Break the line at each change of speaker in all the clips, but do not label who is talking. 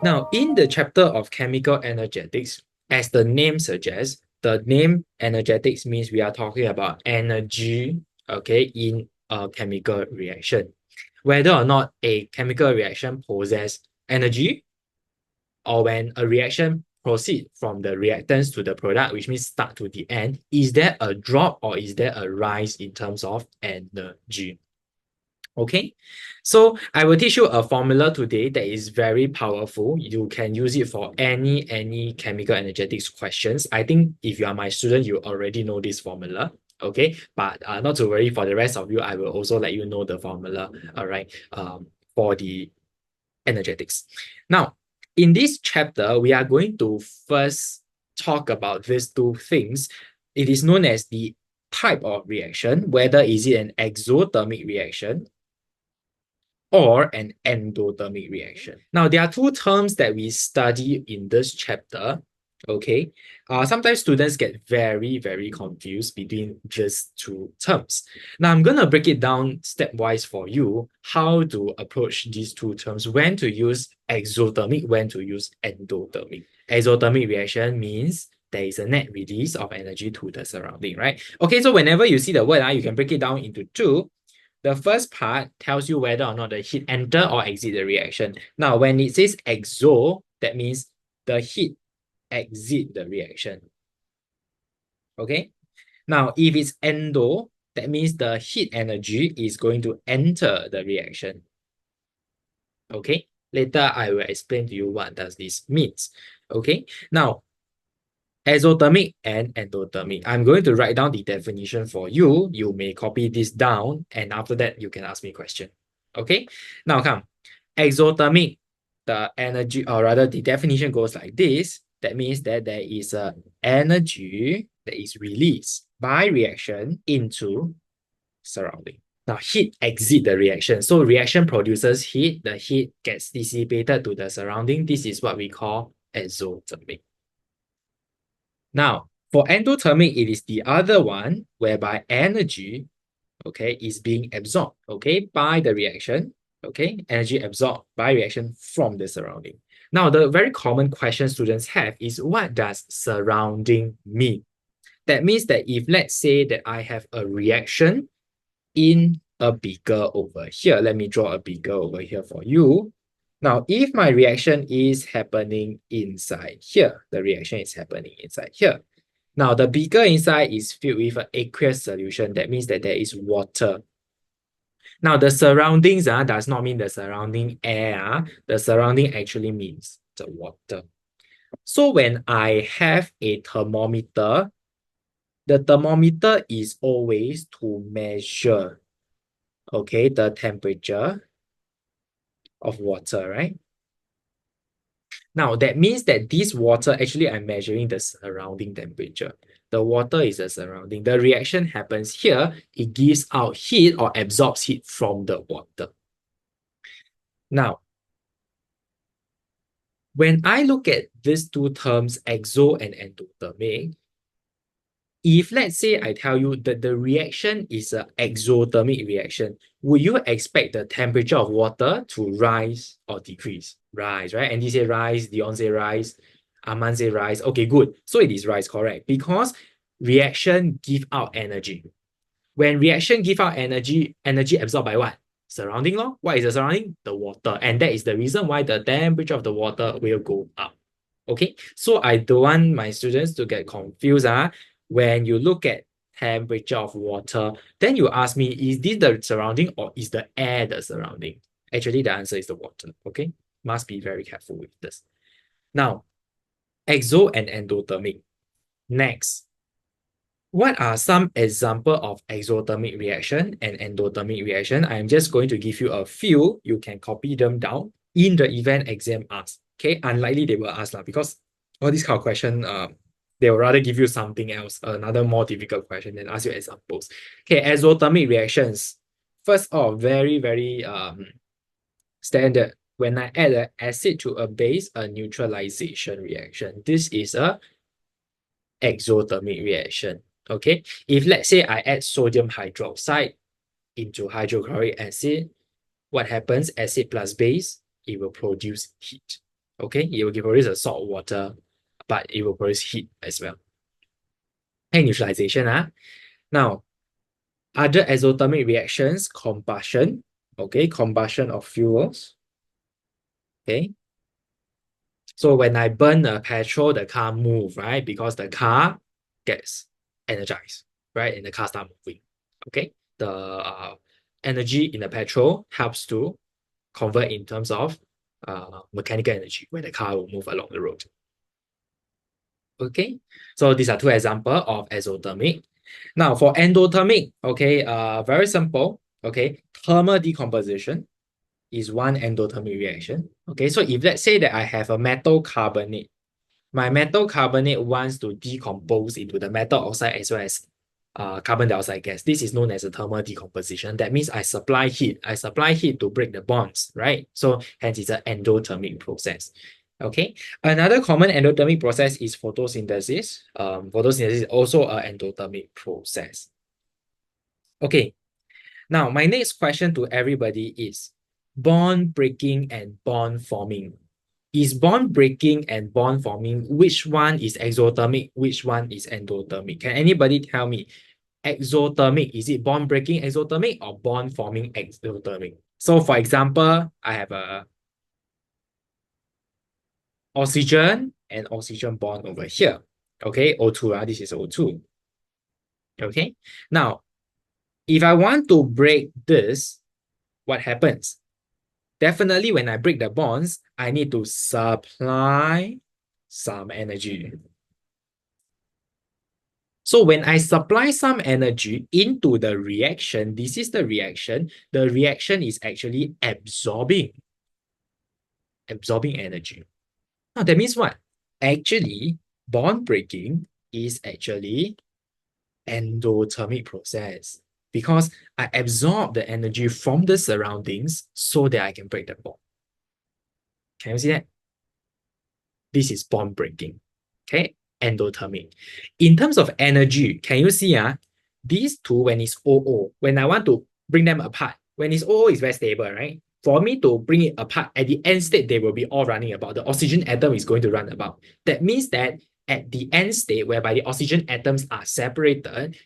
Now, in the chapter of chemical energetics, as the name suggests, the name energetics means we are talking about energy, okay, in a chemical reaction. Whether or not a chemical reaction possesses energy, or when a reaction proceeds from the reactants to the product, which means start to the end, is there a drop or is there a rise in terms of energy? Okay, so I will teach you a formula today that is very powerful. You can use it for any chemical energetics questions. I think if you are my student, you already know this formula. Okay, but not to worry, for the rest of you, I will also let you know the formula. All right, for the energetics. Now, in this chapter, we are going to first talk about these two things. It is known as the type of reaction, whether is it an exothermic reaction or an endothermic reaction. Now, there are two terms that we study in this chapter. Okay, sometimes students get very confused between just two terms. Now, I'm going to break it down stepwise for you, how to approach these two terms, when to use exothermic, when to use endothermic. Exothermic reaction means there is a net release of energy to the surrounding, right? Okay, so whenever you see the word, you can break it down into two. The first part tells you whether or not the heat enter or exit the reaction. Now, when it says exo, that means the heat exit the reaction. Okay. Now, if it's endo, that means the heat energy is going to enter the reaction. Okay. Later, I will explain to you what does this means. Okay. Now, exothermic and endothermic. I'm going to write down the definition for you. You may copy this down, and after that, you can ask me a question. Okay, now come. Exothermic, the energy, or rather the definition goes like this. That means that there is a energy that is released by reaction into surrounding. Now, heat exit the reaction. So reaction produces heat. The heat gets dissipated to the surrounding. This is what we call exothermic. Now, for endothermic, it is the other one whereby energy, okay, is being absorbed, okay, by the reaction, okay, energy absorbed by reaction from the surrounding. Now, the very common question students have is, what does surrounding mean? That means that if, let's say that I have a reaction in a beaker over here, let me draw a beaker over here for you. Now, if my reaction is happening inside here, the reaction is happening inside here. Now, the beaker inside is filled with an aqueous solution. That means that there is water. Now, the surroundings does not mean the surrounding air. The surrounding actually means the water. So when I have a thermometer, the thermometer is always to measure, okay, the temperature of water, right? Now, that means that this water, actually, I'm measuring the surrounding temperature. The water is the surrounding. The reaction happens here. It gives out heat or absorbs heat from the water. Now, when I look at these two terms, exo and endothermic, if let's say I tell you that the reaction is an exothermic reaction, would you expect the temperature of water to rise or decrease? Rise, right? Andy say rise, Dion say rise, Aman say rise. Okay, good. So it is rise, correct? Because reaction give out energy. When reaction give out energy, energy absorbed by what? Surrounding law. What is the surrounding? The water. And that is the reason why the temperature of the water will go up. Okay, so I don't want my students to get confused. When you look at temperature of water, then you ask me, is this the surrounding or is the air the surrounding? Actually, the answer is the water. Okay, must be very careful with this. Now, exo and endothermic. Next, what are some examples of exothermic reaction and endothermic reaction? I'm just going to give you a few. You can copy them down in the event exam asks. Okay, unlikely they will ask because all these kind of question, they will rather give you something else, another more difficult question, than ask you examples. Okay, exothermic reactions. First off, very standard. When I add an acid to a base, a neutralization reaction. This is a exothermic reaction. Okay, if let's say I add sodium hydroxide into hydrochloric acid, what happens? Acid plus base, it will produce heat. Okay, it will produce a salt water, but it will produce heat as well. And neutralization. Now, other exothermic reactions, combustion. Okay, combustion of fuels. Okay. So when I burn a petrol, the car move, right? Because the car gets energized, right? And the car start moving. Okay. The energy in the petrol helps to convert in terms of mechanical energy when the car will move along the road. Okay. So these are two examples of exothermic. Now for endothermic, okay, very simple. Okay, thermal decomposition is one endothermic reaction. Okay, so if let's say that I have a metal carbonate, my metal carbonate wants to decompose into the metal oxide as well as carbon dioxide gas. This is known as a thermal decomposition. That means I supply heat. I supply heat to break the bonds, right? So hence it's an endothermic process. Okay. Another common endothermic process is photosynthesis. Photosynthesis is also an endothermic process. Okay. Now, my next question to everybody is bond breaking and bond forming. Is bond breaking and bond forming, which one is exothermic, which one is endothermic? Can anybody tell me? Exothermic, is it bond breaking exothermic or bond forming exothermic? So for example, I have a oxygen and oxygen bond over here. Okay, O2, this is O2. Okay, now if I want to break this, what happens? Definitely when I break the bonds, I need to supply some energy. So when I supply some energy into the reaction, this is the reaction is actually absorbing energy. Now that means what? Actually, bond breaking is actually endothermic process because I absorb the energy from the surroundings so that I can break the bond. Can you see that? This is bond breaking. Okay, endothermic. In terms of energy, can you see these two, when it's OO, when I want to bring them apart, when it's OO, it's very stable, right? For me to bring it apart, at the end state, they will be all running about. The oxygen atom is going to run about. That means that at the end state, whereby the oxygen atoms are separated,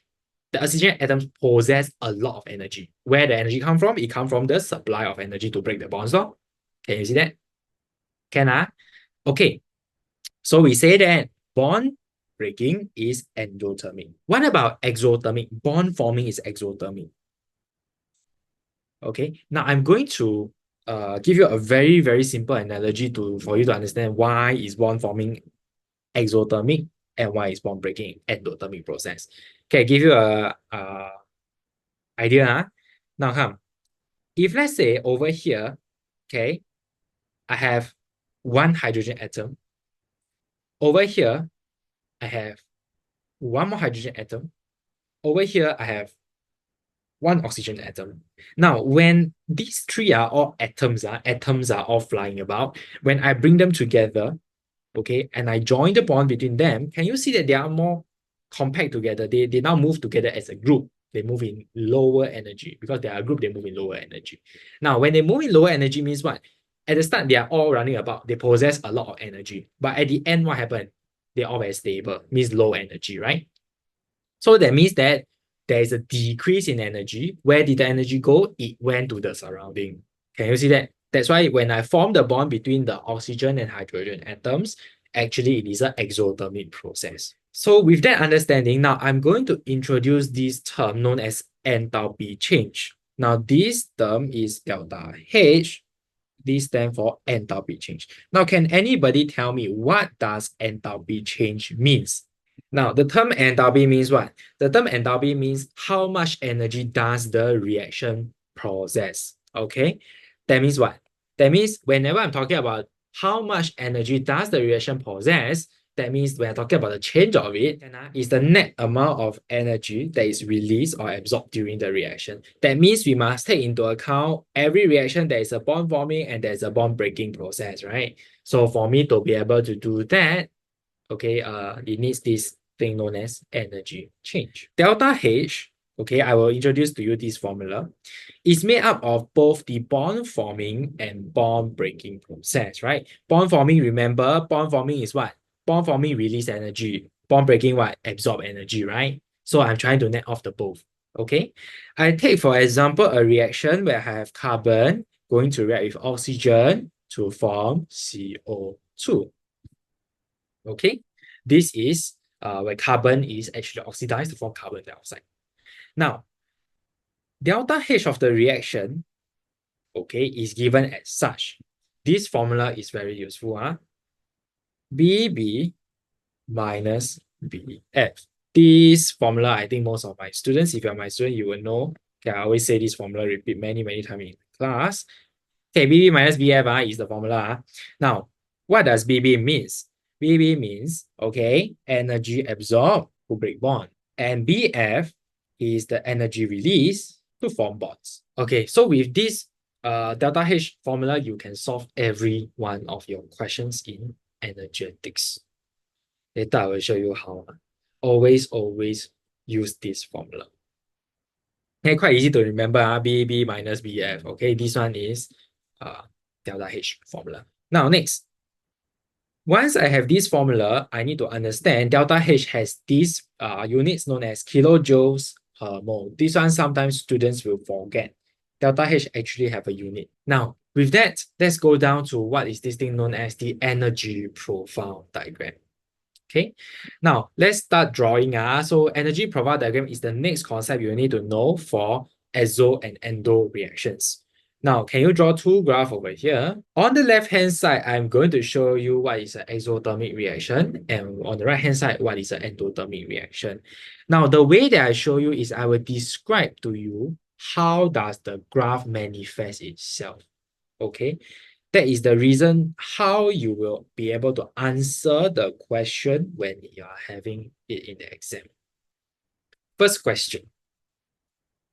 the oxygen atoms possess a lot of energy. Where the energy come from? It comes from the supply of energy to break the bonds. Can you see that? Can Okay. So we say that bond breaking is endothermic. What about exothermic? Bond forming is exothermic. Okay, now I'm going to give you a very, very simple analogy for you to understand why is bond forming exothermic and why is bond breaking endothermic process. Okay, give you a idea. Now come, if let's say over here, okay, I have one hydrogen atom. Over here, I have one more hydrogen atom. Over here, I have one oxygen atom. Now, when these three are all atoms are all flying about, when I bring them together, okay, and I join the bond between them, can you see that they are more compact together? They now move together as a group. They move in lower energy because they are a group, they move in lower energy. Now, when they move in lower energy means what? At the start, they are all running about. They possess a lot of energy. But at the end, what happened? They're all very stable, means low energy, right? So that means that there is a decrease in energy. Where did the energy go? It went to the surrounding. Can you see that? That's why when I form the bond between the oxygen and hydrogen atoms, actually it is an exothermic process. So with that understanding, now I'm going to introduce this term known as enthalpy change. Now this term is delta H. This stands for enthalpy change. Now can anybody tell me what does enthalpy change means? Now, the term enthalpy means what? The term enthalpy means how much energy does the reaction possess. Okay? That means what? That means whenever I'm talking about how much energy does the reaction possess, that means when I'm talking about the change of it, is the net amount of energy that is released or absorbed during the reaction. That means we must take into account every reaction there is a bond forming and there's a bond breaking process, right? So for me to be able to do that, okay, it needs this thing known as energy change. Delta H, okay, I will introduce to you this formula. It's made up of both the bond forming and bond breaking process, right? Bond forming, remember, bond forming is what? Bond forming release energy. Bond breaking what? Absorb energy, right? So I'm trying to net off the both, okay? I take, for example, a reaction where I have carbon going to react with oxygen to form CO2, okay? This is where carbon is actually oxidized to form carbon dioxide. Now, delta H of the reaction, okay, is given as such. This formula is very useful. BB minus BF. This formula, I think most of my students, if you're my student, you will know. Okay, I always say this formula, repeat many, many times in class. Okay, BB minus BF is the formula. Now, what does BB means? BB means, okay, energy absorbed to break bond. And BF is the energy release to form bonds. Okay, so with this delta H formula, you can solve every one of your questions in energetics. Later, I will show you how. Always use this formula. Okay, quite easy to remember. BB minus BF. Okay, this one is delta H formula. Now, next. Once I have this formula, I need to understand delta H has these units known as kilojoules per mole. This one sometimes students will forget. Delta H actually have a unit. Now, with that, let's go down to what is this thing known as the energy profile diagram. Okay, now let's start drawing. So energy profile diagram is the next concept you need to know for exo and endo reactions. Now, can you draw two graphs over here? On the left-hand side, I'm going to show you what is an exothermic reaction, and on the right-hand side, what is an endothermic reaction. Now, the way that I show you is I will describe to you how does the graph manifest itself. Okay, that is the reason how you will be able to answer the question when you are having it in the exam. First question.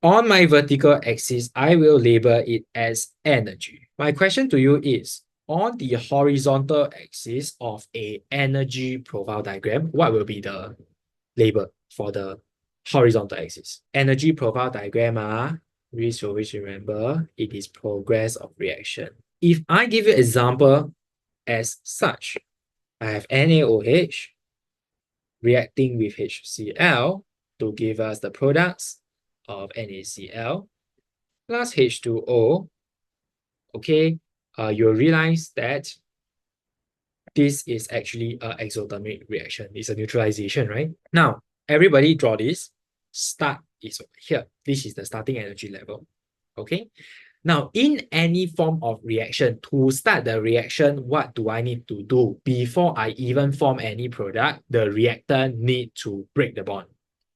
On my vertical axis, I will label it as energy. My question to you is, on the horizontal axis of a energy profile diagram, what will be the label for the horizontal axis? Energy profile diagram, please always remember, it is progress of reaction. If I give you an example as such, I have NaOH reacting with HCl to give us the products of NaCl plus H2O. Okay, you'll realize that this is actually an exothermic reaction. It's a neutralization, right? Now, everybody draw this. Start is over here. This is the starting energy level. Okay. Now, in any form of reaction, to start the reaction, what do I need to do? Before I even form any product, the reactant need to break the bond,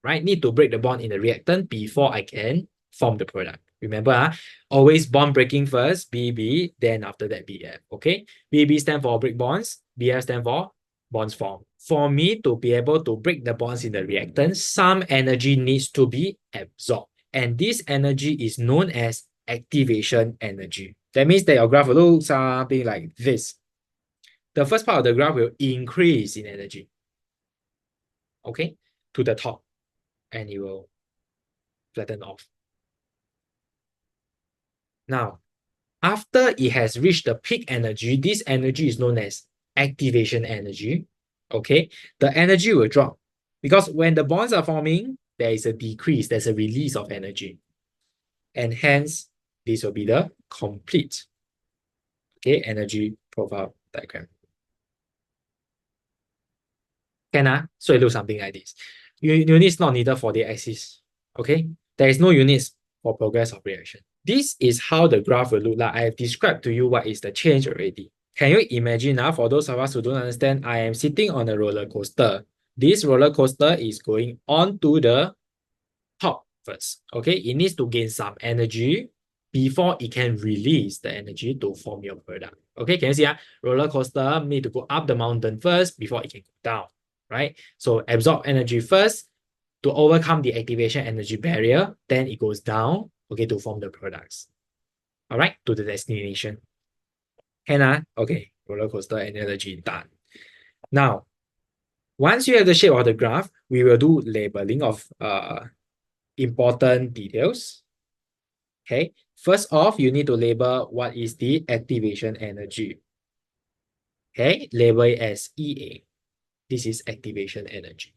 right? Need to break the bond in the reactant before I can form the product. Remember, always bond breaking first, BB, then after that BF, okay? BB stand for break bonds, BF stand for bonds form. For me to be able to break the bonds in the reactant, some energy needs to be absorbed. And this energy is known as activation energy. That means that your graph will look something like this. The first part of the graph will increase in energy, okay, to the top, and it will flatten off. Now, after it has reached the peak energy, this energy is known as activation energy, okay? The energy will drop because when the bonds are forming, there is a decrease, there's a release of energy. And hence, this will be the complete, okay, energy profile diagram. Can so it looks something like this. Units not needed for the axis. Okay, there is no units for progress of reaction. This is how the graph will look like. I have described to you what is the change already. Can you imagine now? For those of us who don't understand, I am sitting on a roller coaster. This roller coaster is going on to the top first. Okay, it needs to gain some energy before it can release the energy to form your product. Okay, can you see? Roller coaster need to go up the mountain first before it can go down, right? So absorb energy first to overcome the activation energy barrier, then it goes down, okay, to form the products. All right, to the destination. Can okay, roller coaster analogy done. Now, once you have the shape of the graph, we will do labeling of important details. Okay, first off, you need to label what is the activation energy. Okay, label it as EA. This is activation energy.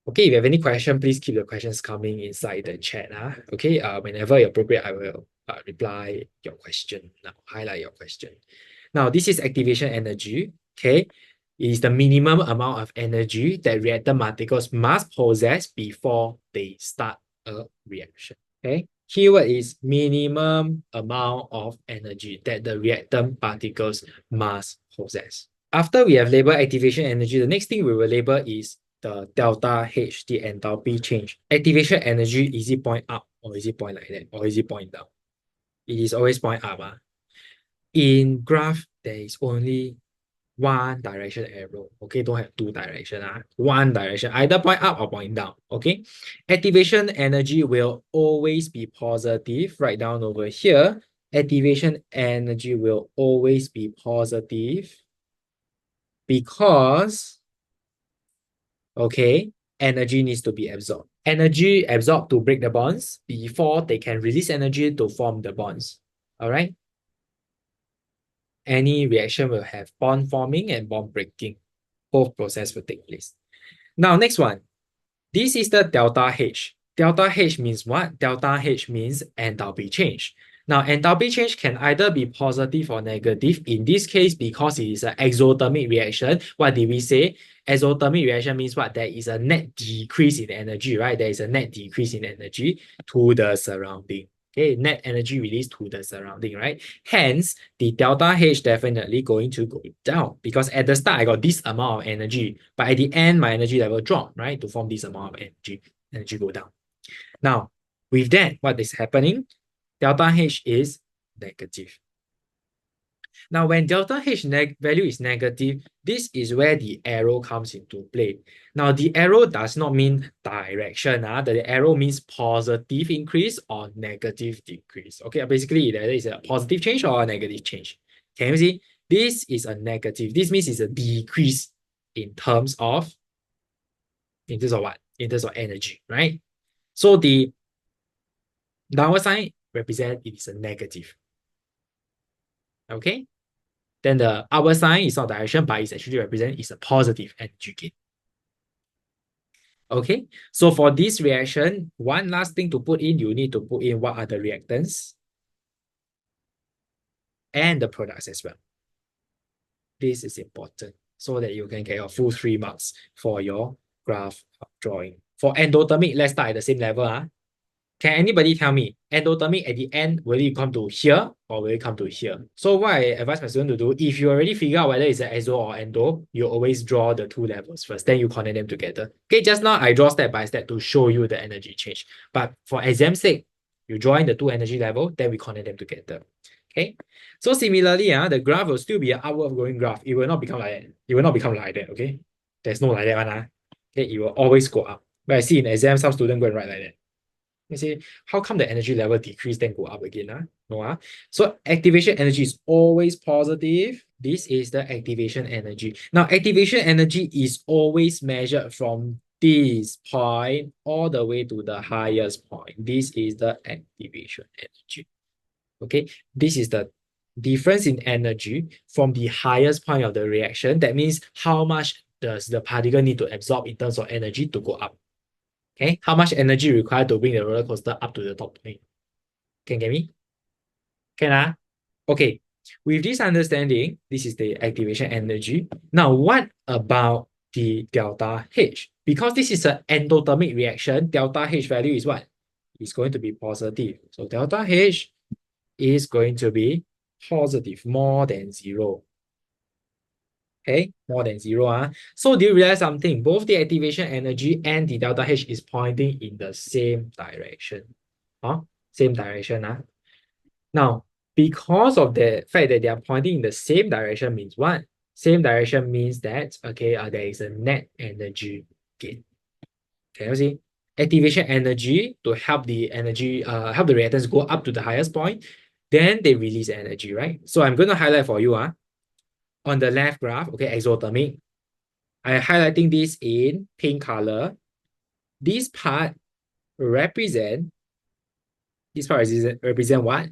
Okay, if you have any question, please keep the questions coming inside the chat. Okay, whenever appropriate, I will reply your question. Now, highlight your question. Now, this is activation energy. Okay, it is the minimum amount of energy that reactant particles must possess before they start a reaction. Okay, keyword is minimum amount of energy that the reactant particles must possess. After we have labeled activation energy, the next thing we will label is the delta H, the enthalpy change. Activation energy, is it point up or is it point like that or is it point down? It is always point up. In graph, there is only one direction arrow. Okay, don't have two direction. One direction, either point up or point down. Okay, activation energy will always be positive. Write down over here. Activation energy will always be positive because, okay, energy needs to be absorbed. Energy absorbed to break the bonds before they can release energy to form the bonds. All right. Any reaction will have bond forming and bond breaking. Both processes will take place. Now, next one. This is the delta H. Delta H means what? Delta H means enthalpy change. Now, enthalpy change can either be positive or negative. In this case, because it is an exothermic reaction, what did we say? Exothermic reaction means what? There is a net decrease in energy, right? There is a net decrease in energy to the surrounding. Okay, net energy released to the surrounding, right? Hence, the delta H definitely going to go down because at the start, I got this amount of energy, but at the end, my energy level dropped, right? To form this amount of energy go down. Now, with that, what is happening? Delta H is negative. Now, when delta H value is negative, this is where the arrow comes into play. Now, the arrow does not mean direction. The arrow means positive increase or negative decrease. Okay, basically, there is a positive change or a negative change. Can you see? This is a negative. This means it's a decrease in terms of what? In terms of energy, right? So the downward sign represents it is a negative. Okay? Then the upward sign is not direction, but it's actually represent is a positive energy gain. Okay, so for this reaction, one last thing to put in, you need to put in what are the reactants and the products as well. This is important so that you can get your full 3 marks for your graph drawing. For endothermic, let's start at the same level. Can anybody tell me, endothermic at the end, will it come to here or will it come to here? So what I advise my student to do, if you already figure out whether it's an exo or endo, you always draw the two levels first, then you connect them together. Okay, just now I draw step by step to show you the energy change. But for exam sake, you draw in the two energy level, then we connect them together. Okay, so similarly, the graph will still be an upward going graph. It will not become like that. It will not become like that, okay? There's no like that one. Okay, it will always go up. But I see in exam, some students go and write like that. You say, how come the energy level decrease then go up again? No. So activation energy is always positive. This is the activation energy. Now, activation energy is always measured from this point all the way to the highest point. This is the activation energy. Okay, this is the difference in energy from the highest point of the reaction. That means how much does the particle need to absorb in terms of energy to go up. Okay, how much energy required to bring the roller coaster up to the top point? Can get me? Can Okay, with this understanding, this is the activation energy. Now, what about the delta H? Because this is an endothermic reaction, delta H value is what? It's going to be positive. So delta H is going to be positive, more than 0. Okay, more than 0. So do you realize something? Both the activation energy and the delta H is pointing in the same direction. Same direction. Now, because of the fact that they are pointing in the same direction means what? Same direction means that, okay, there is a net energy gain. Can you see? Activation energy to help the energy, help the reactants go up to the highest point, then they release energy, right? So I'm going to highlight for you, on the left graph, okay, exothermic. I'm highlighting this in pink color. This part represent, this part represent what?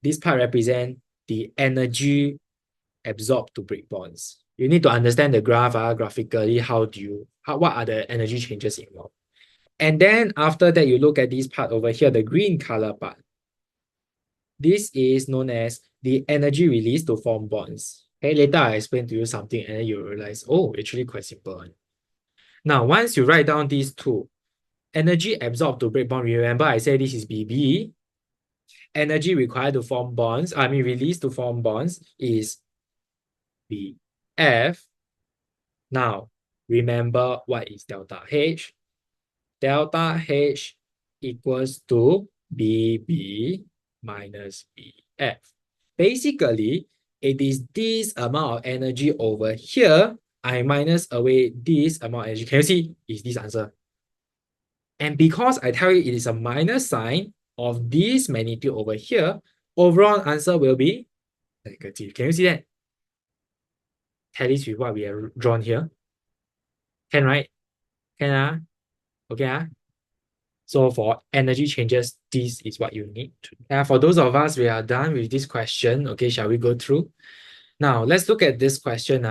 This part represent the energy absorbed to break bonds. You need to understand the graph, graphically, what are the energy changes involved. And then after that, you look at this part over here, the green color part. This is known as the energy released to form bonds. Okay, later I explain to you something and then you realize, oh, actually quite simple. Now, once you write down these two, energy absorbed to break bond, remember I said this is BB. Energy required to form bonds, released to form bonds is BF. Now, remember what is delta H? Delta H equals to BB minus BF. Basically, it is this amount of energy over here. I minus away this amount of energy. Can you see? Is this answer? And because I tell you it is a minus sign of this magnitude over here, overall answer will be negative. Can you see that? Tallies with what we have drawn here. Can, right? Can, okay, So for energy changes, this is what you need to. For those of us, we are done with this question. Okay, shall we go through? Now, let's look at this question.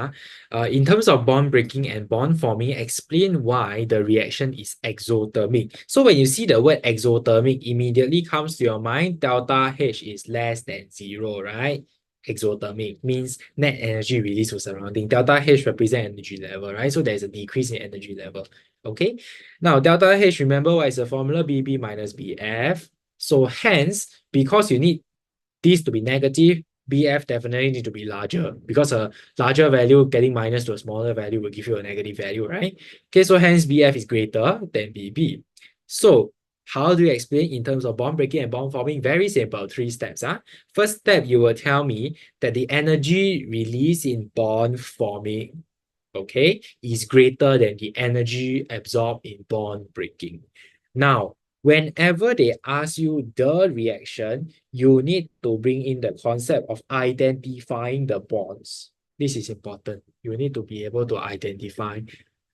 In terms of bond breaking and bond forming, explain why the reaction is exothermic. So when you see the word exothermic, immediately comes to your mind, delta H is less than 0, right? Exothermic means net energy released to surrounding. Delta H represents energy level, right? So there's a decrease in energy level. Okay. Now, delta H, remember what is the formula? BB minus BF. So hence, because you need this to be negative, BF definitely need to be larger because a larger value getting minus to a smaller value will give you a negative value, right? Okay, so hence BF is greater than BB. So how do you explain in terms of bond breaking and bond forming? Very simple, 3 steps. First step, you will tell me that the energy released in bond forming, okay, is greater than the energy absorbed in bond breaking. Now, whenever they ask you the reaction, you need to bring in the concept of identifying the bonds. This is important. You need to be able to identify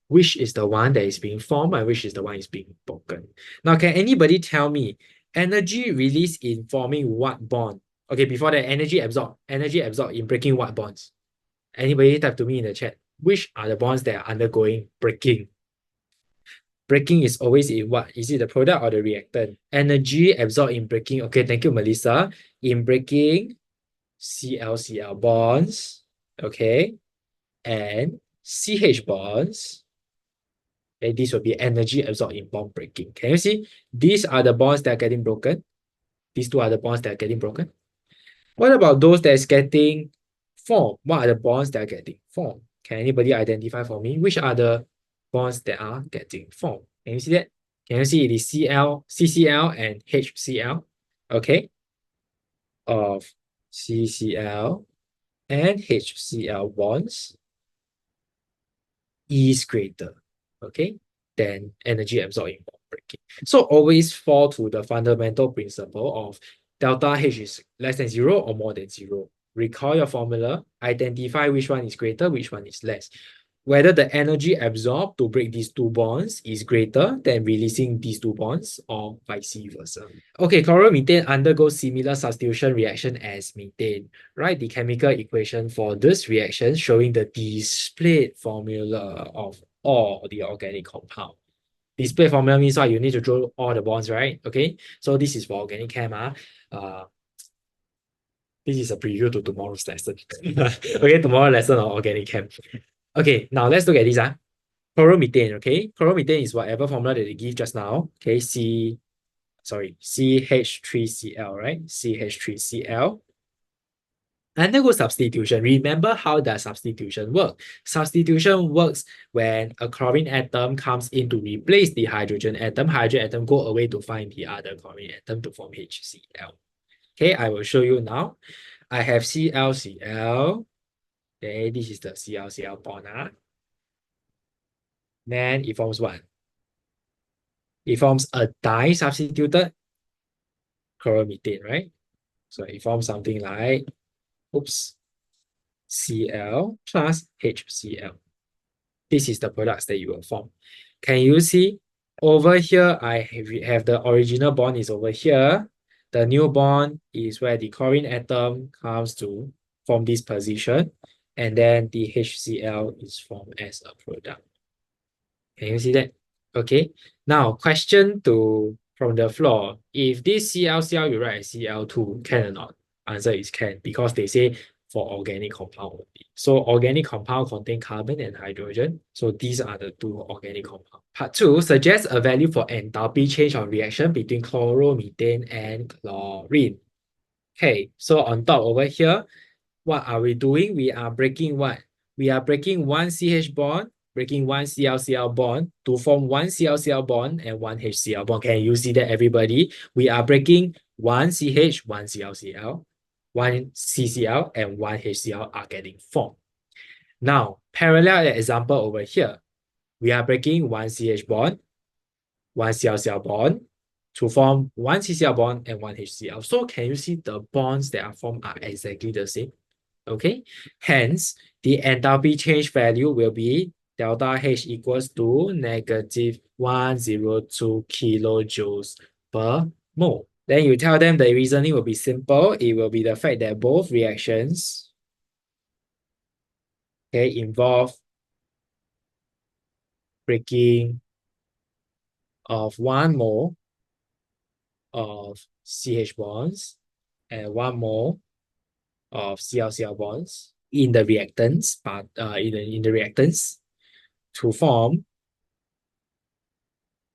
which is the one that is being formed and which is the one is being broken. Now, can anybody tell me energy released in forming what bond? Okay, before that, energy absorbed in breaking what bonds? Anybody type to me in the chat. Which are the bonds that are undergoing breaking? Breaking is always in what? Is it the product or the reactant? Energy absorbed in breaking. Okay, thank you, Melissa. In breaking, Cl-Cl bonds, okay, and CH bonds. Okay, this will be energy absorbed in bond breaking. Can you see? These are the bonds that are getting broken. These two are the bonds that are getting broken. What about those that is getting formed? What are the bonds that are getting formed? Can anybody identify for me which are the bonds that are getting formed? Can you see that? Can you see it is Cl, CCl, and HCl? Okay. Of CCl and HCl bonds is greater, okay, than energy absorbed in bond breaking. So always fall to the fundamental principle of delta H is less than 0 or more than 0. Recall your formula, identify which one is greater, which one is less. Whether the energy absorbed to break these two bonds is greater than releasing these two bonds or vice versa. Okay, chloromethane undergoes similar substitution reaction as methane. Write the chemical equation for this reaction showing the displayed formula of all the organic compound. Display formula means what? You need to draw all the bonds, right? Okay, so this is for organic chem. This is a preview to tomorrow's lesson. Okay, tomorrow's lesson on organic chem. Okay, now let's look at this. Chloromethane, okay? Chloromethane is whatever formula that they give just now. Okay, CH3Cl, right? CH3Cl. Undergo substitution. Remember how does substitution work? Substitution works when a chlorine atom comes in to replace the hydrogen atom. Hydrogen atom go away to find the other chlorine atom to form HCl. Okay, I will show you now. I have ClCl. Okay, this is the ClCl bond. Then it forms what? It forms a di-substituted chloromethane, right? So it forms something like, oops, Cl plus HCl. This is the products that you will form. Can you see Over here, we have the original bond is over here. The new bond is where the chlorine atom comes to form this position. And then the HCl is formed as a product. Can you see that? Okay. Now, question from the floor. If this ClCl you write as Cl2, can or not? Answer is can, because they say for organic compound only. So organic compound contain carbon and hydrogen. So these are the two organic compounds. Part 2 suggests a value for enthalpy change of reaction between chloromethane and chlorine. Okay, so on top over here, what are we doing? We are breaking what? We are breaking one CH bond, breaking one ClCl bond to form one ClCl bond and one HCl bond. Can you see that, everybody? We are breaking one CH, one ClCl, one CCl, and one HCl are getting formed. Now, parallel example over here. We are breaking one CH bond, one ClCl bond to form one CCl bond and one HCl. So can you see the bonds that are formed are exactly the same? Okay, hence the enthalpy change value will be delta H equals to negative 102 kilojoules per mole. Then you tell them the reasoning will be simple. It will be the fact that both reactions, okay, involve breaking of 1 mole of CH bonds and 1 mole of ClCl bonds in the reactants, but in the reactants to form,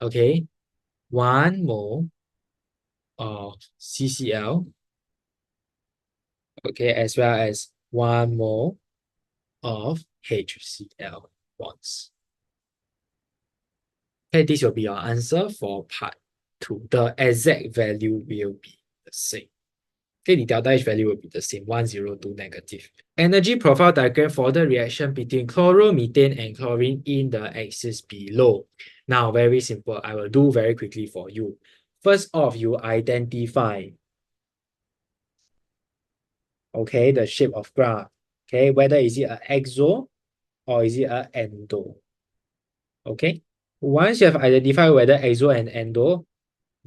okay, 1 mole of CCl, okay, as well as 1 mole of HCl bonds. Okay, this will be your answer for part 2. The exact value will be the same. Okay, the delta H value will be the same, 102 negative. Energy profile diagram for the reaction between chloromethane and chlorine in the axis below. Now, very simple. I will do very quickly for you. First off, you identify, okay, the shape of graph. Okay, whether is it an exo or is it an endo. Okay, once you have identified whether exo and endo,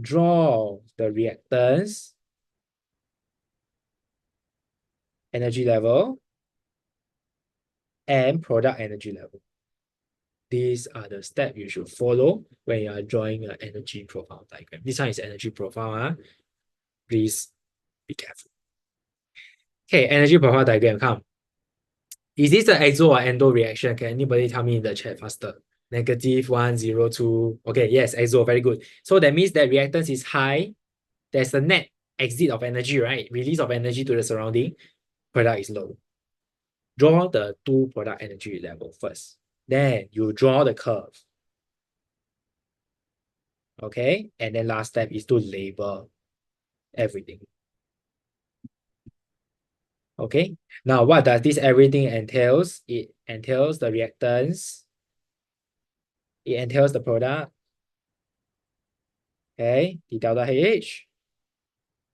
draw the reactants, energy level, and product energy level. These are the steps you should follow when you are drawing an energy profile diagram. This one is energy profile. Please be careful. Okay, energy profile diagram, come. Is this an exo or endo reaction? Can anybody tell me in the chat faster? Negative 102. Okay, yes, exo, very good. So that means that reactance is high. There's a net exit of energy, right? Release of energy to the surrounding. Product is low. Draw the two product energy level first. Then you draw the curve. Okay, and then last step is to label everything. Okay, now what does this everything entails? It entails the reactants. It entails the product. Okay, the delta H,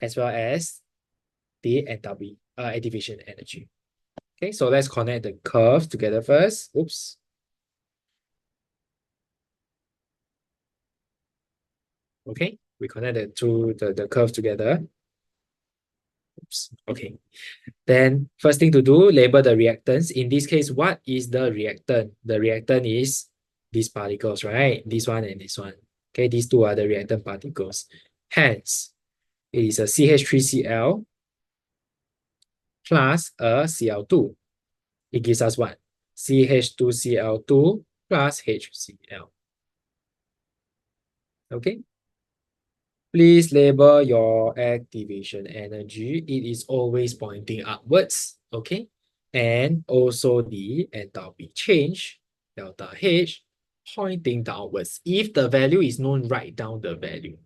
as well as the enthalpy, activation energy. Okay, so let's connect the curves together first. Oops. Okay, we connect the curves together. Oops. Okay. Then first thing to do, label the reactants. In this case, what is the reactant? The reactant is these particles, right? This one and this one. Okay, these two are the reactant particles. Hence, it is a CH3Cl plus a Cl2. It gives us what? CH2Cl2 plus HCl. Okay. Please label your activation energy. It is always pointing upwards. Okay. And also the enthalpy change, delta H, pointing downwards. If the value is known, write down the value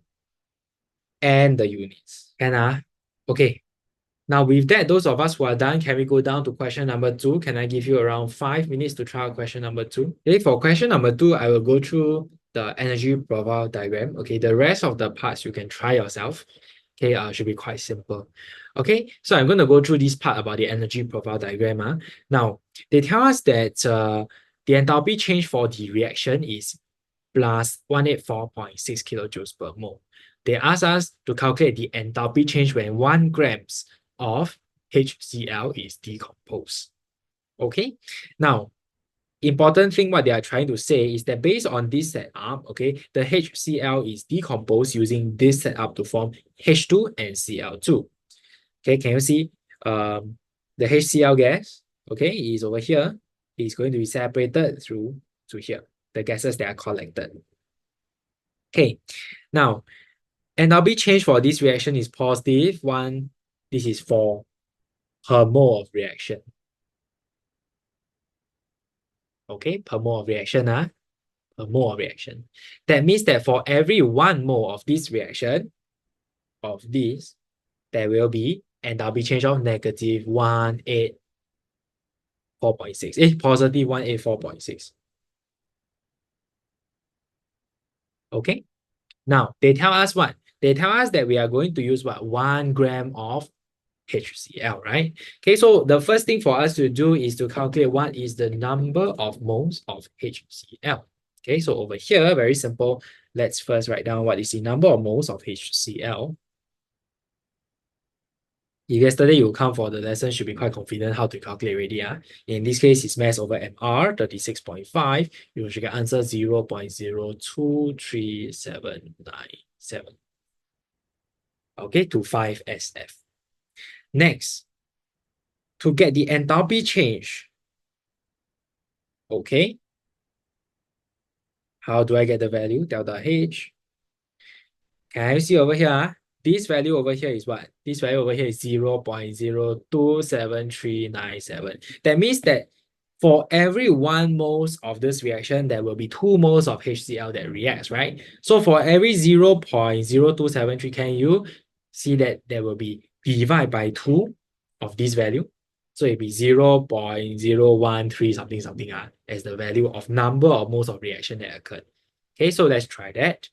and the units. Okay. Now with that, those of us who are done, can we go down to question number 2? Can I give you around 5 minutes to try out question number 2? Okay, for question number 2, I will go through the energy profile diagram. Okay, the rest of the parts you can try yourself. Okay, should be quite simple. Okay, so I'm going to go through this part about the energy profile diagram. Now, they tell us that the enthalpy change for the reaction is plus 184.6 kilojoules per mole. They ask us to calculate the enthalpy change when 1 grams of HCl is decomposed. Okay, now important thing what they are trying to say is that based on this setup, okay, the HCl is decomposed using this setup to form H2 and Cl2. Okay, can you see the HCl gas, okay, is over here. It's going to be separated through to here, the gases that are collected. Okay, now enthalpy change for this reaction is positive. This is for per mole of reaction. Okay, per mole of reaction, per mole of reaction. That means that for every 1 mole of this reaction, of this, there will be enthalpy change of negative 184.6. Positive 184.6. Okay. Now, they tell us what? They tell us that we are going to use what? 1 gram of HCl, right? Okay, so the first thing for us to do is to calculate what is the number of moles of HCl. Okay, so over here, very simple. Let's first write down what is the number of moles of HCl. If yesterday you come for the lesson, should be quite confident how to calculate already. In this case, it's mass over mR, 36.5. You should get answer 0.023797. Okay, to 5 SF. Next, to get the enthalpy change. Okay. How do I get the value? Delta H. Can you see over here? This value over here is what? This value over here is 0.027397. That means that for every 1 moles of this reaction, there will be 2 moles of HCl that reacts, right? So for every 0.0273, can you see that there will be divided by 2 of this value? So it'll be 0.013 something as the value of number of moles of reaction that occurred. Okay, so let's try that.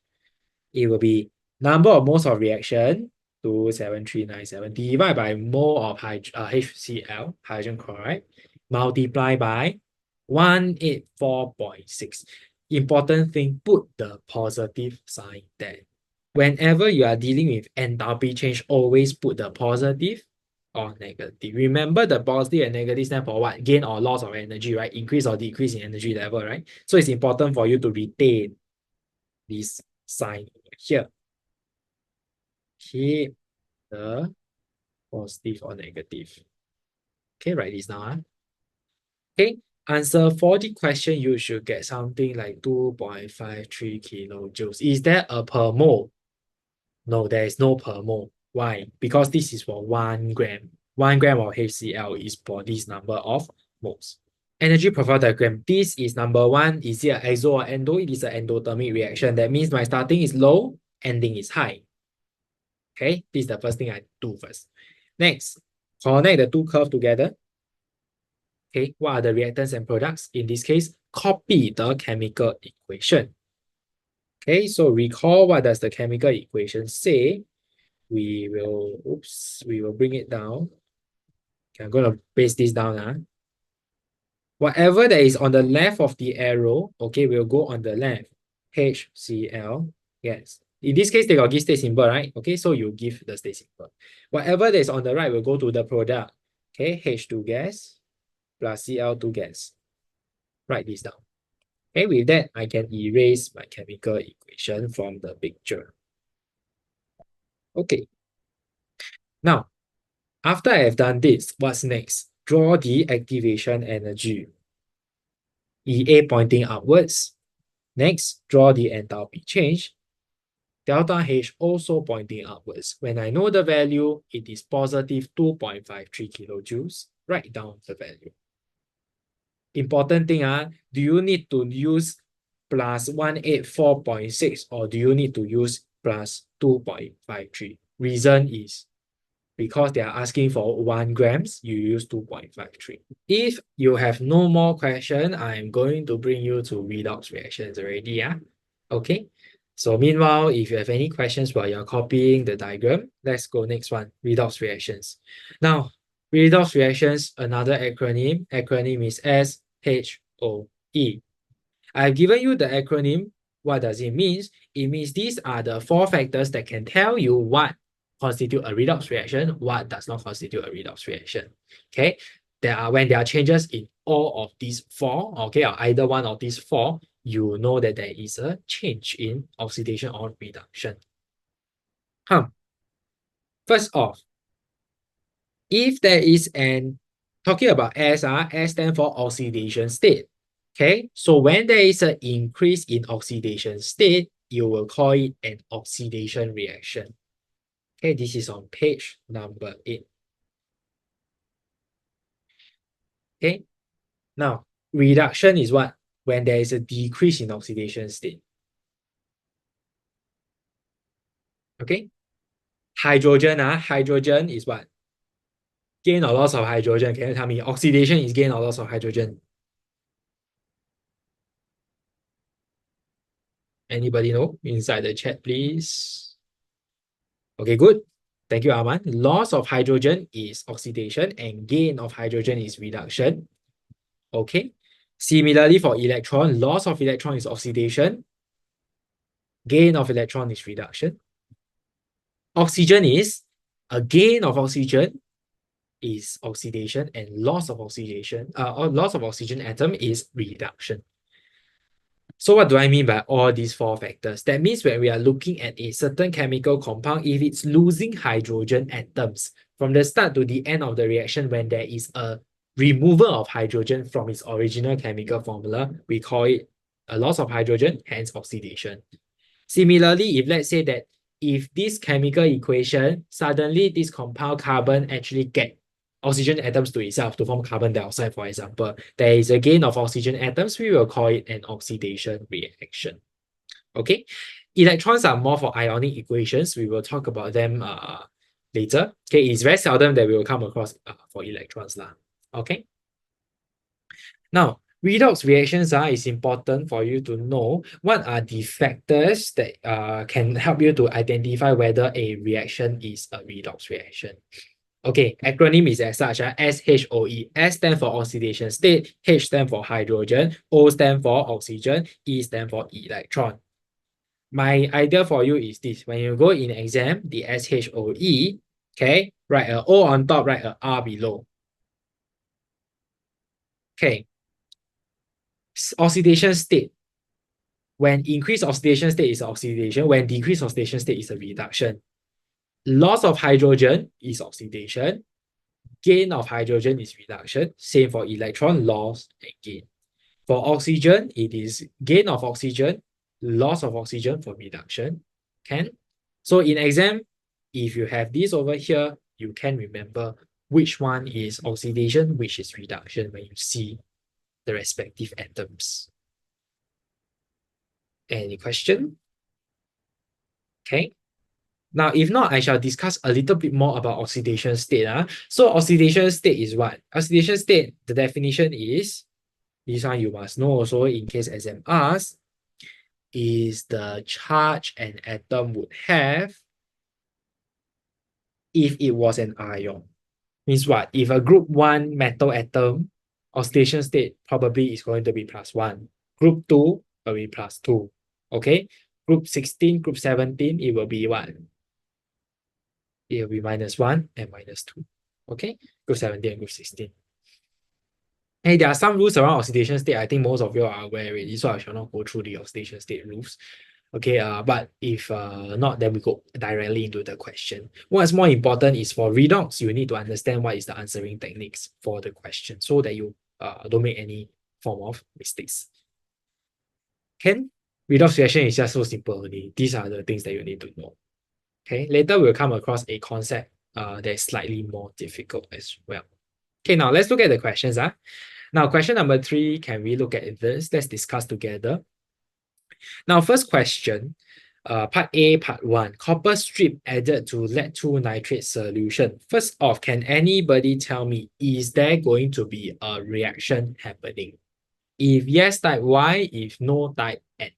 It will be number of moles of reaction, 27397, divided by mole of HCl, hydrogen chloride, multiply by 184.6. Important thing, put the positive sign there. Whenever you are dealing with enthalpy change, always put the positive or negative. Remember the positive and negative stand for what? Gain or loss of energy, right? Increase or decrease in energy level, right? So it's important for you to retain this sign here. Keep the positive or negative. Okay, write this down. Okay, answer for the question, you should get something like 2.53 kilojoules. Is there a per mole? No, there is no per mole. Why? Because this is for 1 gram. 1 gram of HCl is for this number of moles. Energy profile diagram. This is number 1. Is it an exo or endo? It is an endothermic reaction. That means my starting is low, ending is high. Okay, this is the first thing I do first. Next, connect the 2 curves together. Okay, what are the reactants and products? In this case, copy the chemical equation. Okay, so recall what does the chemical equation say. We will bring it down. Okay, I'm going to paste this down. Whatever that is on the left of the arrow, okay, will go on the left. HCl, yes. In this case, they got give state symbol, right? Okay, so you give the state symbol. Whatever that is on the right will go to the product. Okay, H2 gas plus Cl2 gas. Write this down. Okay, with that, I can erase my chemical equation from the picture. Okay. Now, after I have done this, what's next? Draw the activation energy. EA pointing upwards. Next, draw the enthalpy change. Delta H also pointing upwards. When I know the value, it is positive 2.53 kilojoules. Write down the value. Important thing, do you need to use plus 184.6 or do you need to use plus 2.53? Reason is because they are asking for 1 grams, you use 2.53. If you have no more question, I'm going to bring you to redox reactions already. Okay. So meanwhile, if you have any questions while you're copying the diagram, let's go next one, redox reactions. Now, redox reactions, another acronym is SHOE. I've given you the acronym What does it mean? It means these are the four factors that can tell you what constitute a redox reaction, what does not constitute a redox reaction. Okay, when there are changes in all of these four, okay, or either one of these four, you know that there is a change in oxidation or reduction. First off, if there is talking about S, S stands for oxidation state. Okay, so when there is an increase in oxidation state, you will call it an oxidation reaction. Okay, this is on page number 8. Okay, now reduction is what? When there is a decrease in oxidation state. Okay, hydrogen is what? Gain or loss of hydrogen. Can you tell me? Oxidation is gain or loss of hydrogen. Anybody know? Inside the chat, please. Okay, good. Thank you, Arman. Loss of hydrogen is oxidation and gain of hydrogen is reduction. Okay. Similarly, for electron, loss of electron is oxidation. Gain of electron is reduction. Oxygen is a gain of oxygen is oxidation and loss of oxidation, or loss of oxygen atom is reduction. So what do I mean by all these four factors? That means when we are looking at a certain chemical compound, if it's losing hydrogen atoms from the start to the end of the reaction, when there is a removal of hydrogen from its original chemical formula, we call it a loss of hydrogen, hence oxidation. Similarly, if let's say that if this chemical equation, suddenly this compound carbon actually get oxygen atoms to itself to form carbon dioxide, for example, there is a gain of oxygen atoms, we will call it an oxidation reaction. Okay, electrons are more for ionic equations. We will talk about them later. Okay, it's very seldom that we will come across for electrons lah. Okay, now redox reactions is important for you to know what are the factors that can help you to identify whether a reaction is a redox reaction. Okay, acronym is as such, SHOE. S stands for oxidation state, H stands for hydrogen, O stands for oxygen, E stands for electron. My idea for you is this. When you go in exam, the SHOE, okay, write a O on top, write a R below. Okay, oxidation state. When increased oxidation state is oxidation, when decreased oxidation state is a reduction. Loss of hydrogen is oxidation. Gain of hydrogen is reduction. Same for electron, loss and gain. For oxygen, it is gain of oxygen, loss of oxygen for reduction. Can? So in exam, if you have this over here, you can remember which one is oxidation, which is reduction when you see the respective atoms. Any question? Okay. Now, if not, I shall discuss a little bit more about oxidation state. So oxidation state is what? Oxidation state, the definition is, this one you must know also in case exam asks, is the charge an atom would have if it was an ion. Means what? If a group 1 metal atom, oxidation state probably is going to be +1. Group 2 will be +2. Okay? Group 16, group 17, it will be what? It will be -1 and -2. Okay? Group 17 and group 16. Hey, there are some rules around oxidation state. I think most of you are aware already, so I shall not go through the oxidation state rules. Okay, but if not, then we go directly into the question. What's more important is for redox, you need to understand what is the answering techniques for the question so that you don't make any form of mistakes. Can? Redox reaction is just so simple only. These are the things that you need to know. Okay, later we'll come across a concept that is slightly more difficult as well. Okay, now let's look at the questions. Now, question number 3, can we look at this? Let's discuss together. Now, first question, part A, part 1, copper strip added to lead-2 nitrate solution. First off, can anybody tell me, is there going to be a reaction happening? If yes, type Y. If no, type N.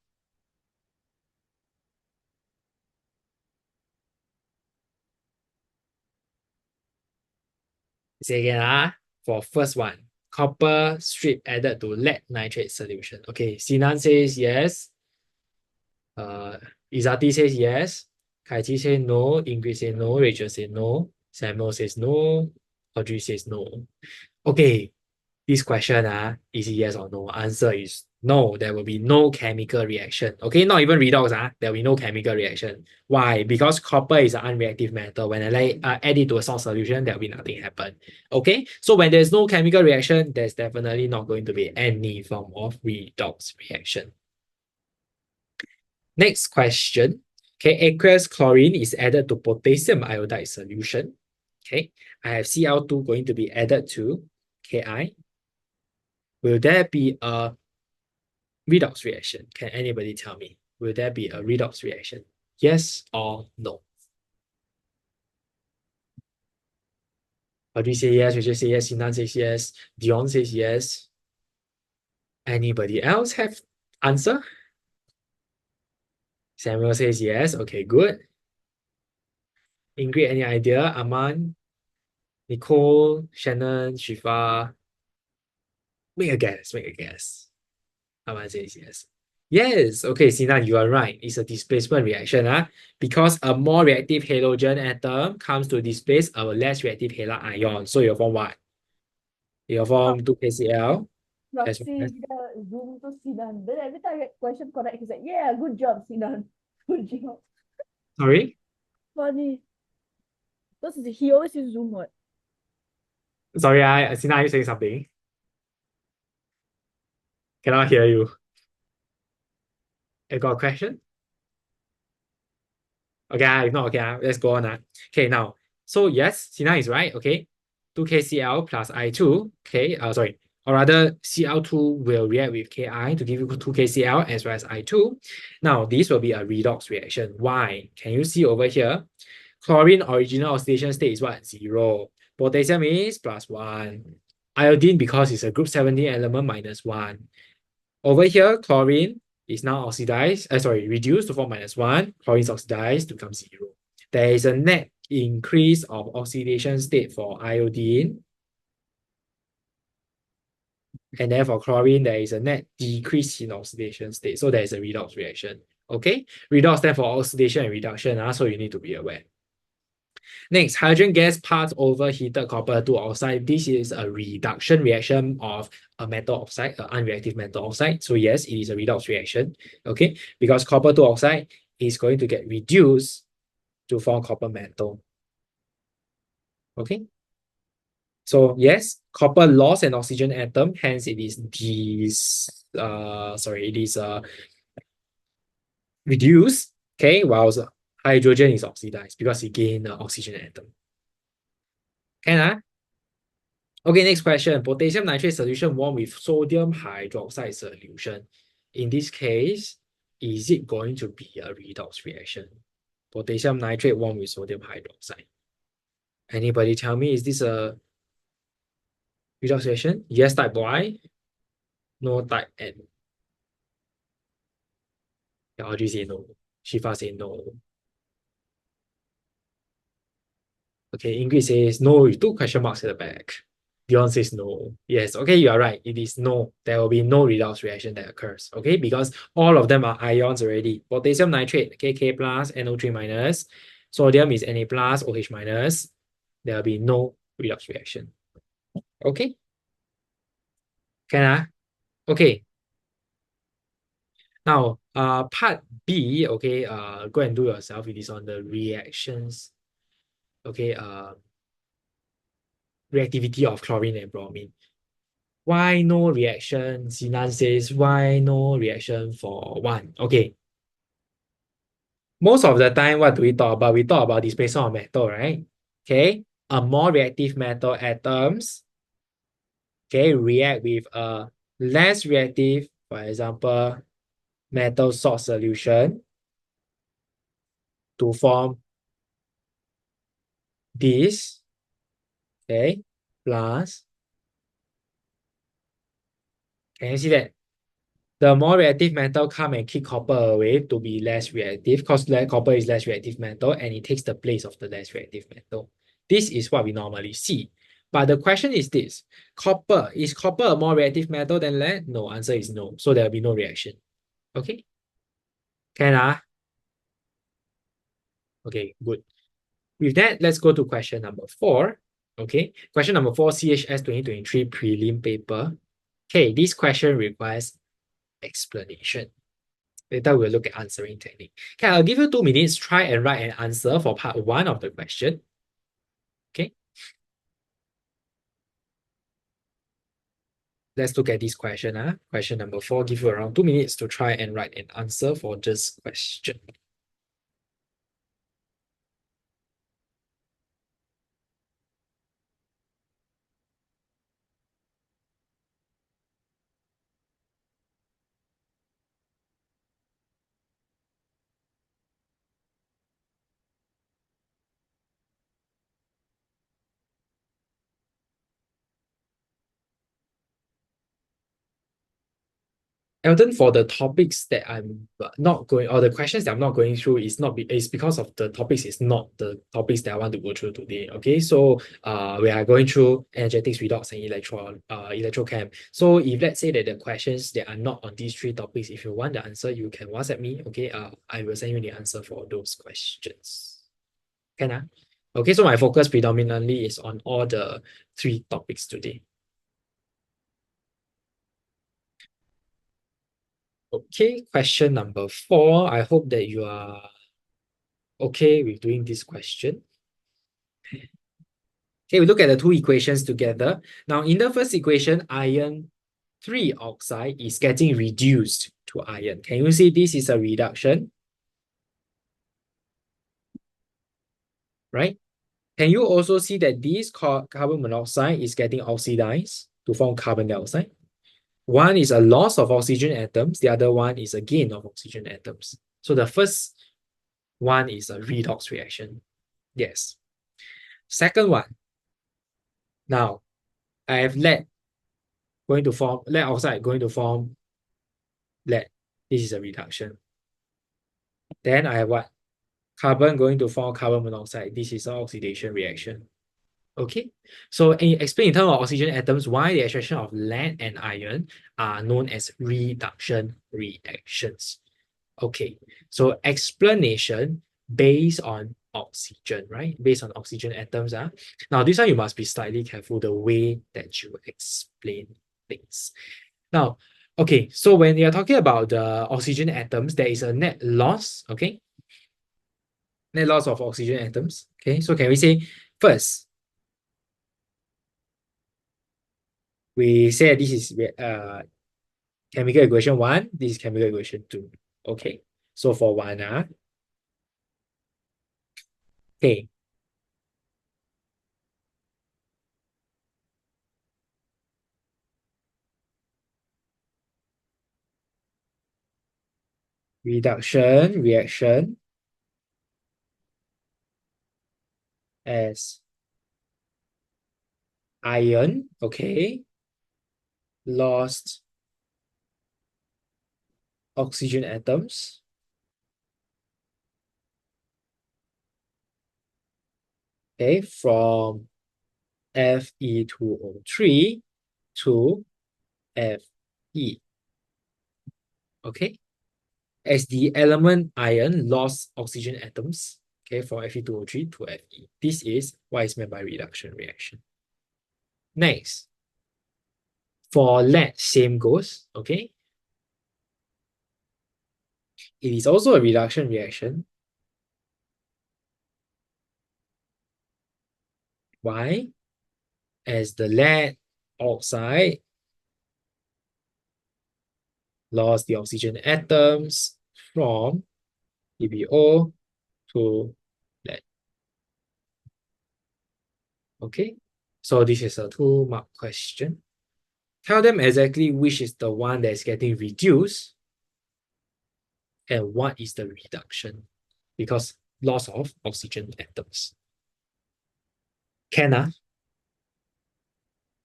Say again, for first one, copper strip added to lead nitrate solution. Okay, Sinan says yes. Izati says yes. Kaiji says no. Ingrid says no. Rachel says no. Samuel says no. Audrey says no. Okay, this question is yes or no. Answer is no. There will be no chemical reaction. Okay, not even redox. There will be no chemical reaction. Why? Because copper is an unreactive metal. When I add it to a salt solution, there will be nothing happen. Okay, so when there's no chemical reaction, there's definitely not going to be any form of redox reaction. Next question. Okay, aqueous chlorine is added to potassium iodide solution. Okay, I have Cl2 going to be added to Ki. Will there be a redox reaction? Can anybody tell me? Will there be a redox reaction? Yes or no? Audrey say yes, Rachel say yes, Sinan says yes, Dion says yes. Anybody else have answer? Samuel says yes. Okay, good. Ingrid, any idea? Aman, Nicole, Shannon, Shifa. Make a guess, make a guess. Aman says yes. Yes, okay, Sinan, you are right. It's a displacement reaction. Because a more reactive halogen atom comes to displace a less reactive halide ion. So you form what? You form 2KCl. That's
Roxy
right.
Zoom to Sinan. Then every time I get question correct, he's like, yeah, good job, Sinan. Good job.
Sorry?
Funny. Because he always use Zoom what?
Sorry, Sinan, are you saying something? Cannot hear you. I got a question? Okay, if not, okay, let's go on. Okay, now, so yes, Sinan is right, okay. 2KCl plus I2, okay, sorry, or rather Cl2 will react with Ki to give you 2KCl as well as I2. Now, this will be a redox reaction. Why? Can you see over here? Chlorine original oxidation state is what? 0. Potassium is +1. Iodine, because it's a group 17 element, -1. Over here, chlorine is now oxidized, reduced to form -1. Chlorine is oxidized to become 0. There is a net increase of oxidation state for iodine. And then for chlorine, there is a net decrease in oxidation state. So there is a redox reaction. Okay? Redox stands for oxidation and reduction. So you need to be aware. Next, hydrogen gas parts overheated copper to oxide. This is a reduction reaction of a metal oxide, an unreactive metal oxide. So yes, it is a redox reaction, okay? Because copper to oxide is going to get reduced to form copper metal, okay? So yes, copper lost an oxygen atom, hence it is reduced, okay? While hydrogen is oxidized because it gained an oxygen atom. Can Okay, next question. Potassium nitrate solution warm with sodium hydroxide solution. In this case, is it going to be a redox reaction? Potassium nitrate warm with sodium hydroxide. Anybody tell me, is this a redox reaction? Yes, type Y. No, type N. Audrey say no. Shifa say no. Okay, Ingrid says no with 2 question marks at the back. Dion says no. Yes, okay, you are right. It is no. There will be no redox reaction that occurs. Okay, because all of them are ions already. Potassium nitrate, K plus, NO3 minus. Sodium is Na plus, OH minus. There will be no redox reaction. Okay? Can Okay. Now, part B, okay, go and do yourself. It is on the reactions. Okay, reactivity of chlorine and bromine. Why no reaction? Sinan says, why no reaction for 1? Okay. Most of the time, what do we talk about? We talk about displacement of metal, right? Okay. A more reactive metal atoms, okay, react with a less reactive, for example, metal salt solution to form this, okay, plus, can you see that? The more reactive metal come and kick copper away to be less reactive because copper is less reactive metal and it takes the place of the less reactive metal. This is what we normally see. But the question is this, is copper a more reactive metal than lead? No, answer is no. So there will be no reaction. Okay? Can Okay, good. With that, let's go to question number 4. Okay, question number 4, CHS 2023 prelim paper. Okay, this question requires explanation. Later we'll look at answering technique. Okay, I'll give you 2 minutes. Try and write an answer for part 1 of the question. Okay. Let's look at this question. Question number 4, give you around 2 minutes to try and write an answer for this question. Elton, for the topics that I'm not going, or the questions that I'm not going through is because of the topics is not the topics that I want to go through today. Okay, so we are going through energetics, redox, and electrochem. So if let's say that the questions that are not on these 3 topics, if you want the answer, you can WhatsApp me. Okay, I will send you the answer for those questions. Can Okay, so my focus predominantly is on all the 3 topics today. Okay, question number 4. I hope that you are okay with doing this question. Okay, we look at the 2 equations together. Now, in the first equation, iron 3 oxide is getting reduced to iron. Can you see this is a reduction? Right? Can you also see that this carbon monoxide is getting oxidized to form carbon dioxide? One is a loss of oxygen atoms, the other one is a gain of oxygen atoms. So the first one is a redox reaction. Yes. Second one. Now, I have lead oxide going to form lead. This is a reduction. Then I have what? Carbon going to form carbon monoxide. This is an oxidation reaction. Okay, so explain in terms of oxygen atoms why the extraction of lead and iron are known as reduction reactions. Okay, so explanation based on oxygen, right? Based on oxygen atoms. Now, this one you must be slightly careful the way that you explain things. Now, okay, so when you're talking about the oxygen atoms, there is a net loss, okay? Net loss of oxygen atoms. Okay, so can we say first, we say this is chemical equation 1, this is chemical equation 2. Okay, so for 1, okay, reduction reaction as iron, okay, lost oxygen atoms, okay, from Fe2O3 to Fe, okay, as the element iron lost oxygen atoms, okay, from Fe2O3 to Fe. This is what is meant by reduction reaction. Next, for lead, same goes, okay. It is also a reduction reaction. Why? As the lead oxide lost the oxygen atoms from EBO to lead. Okay, so this is a 2-mark question. Tell them exactly which is the one that is getting reduced and what is the reduction, because loss of oxygen atoms. Can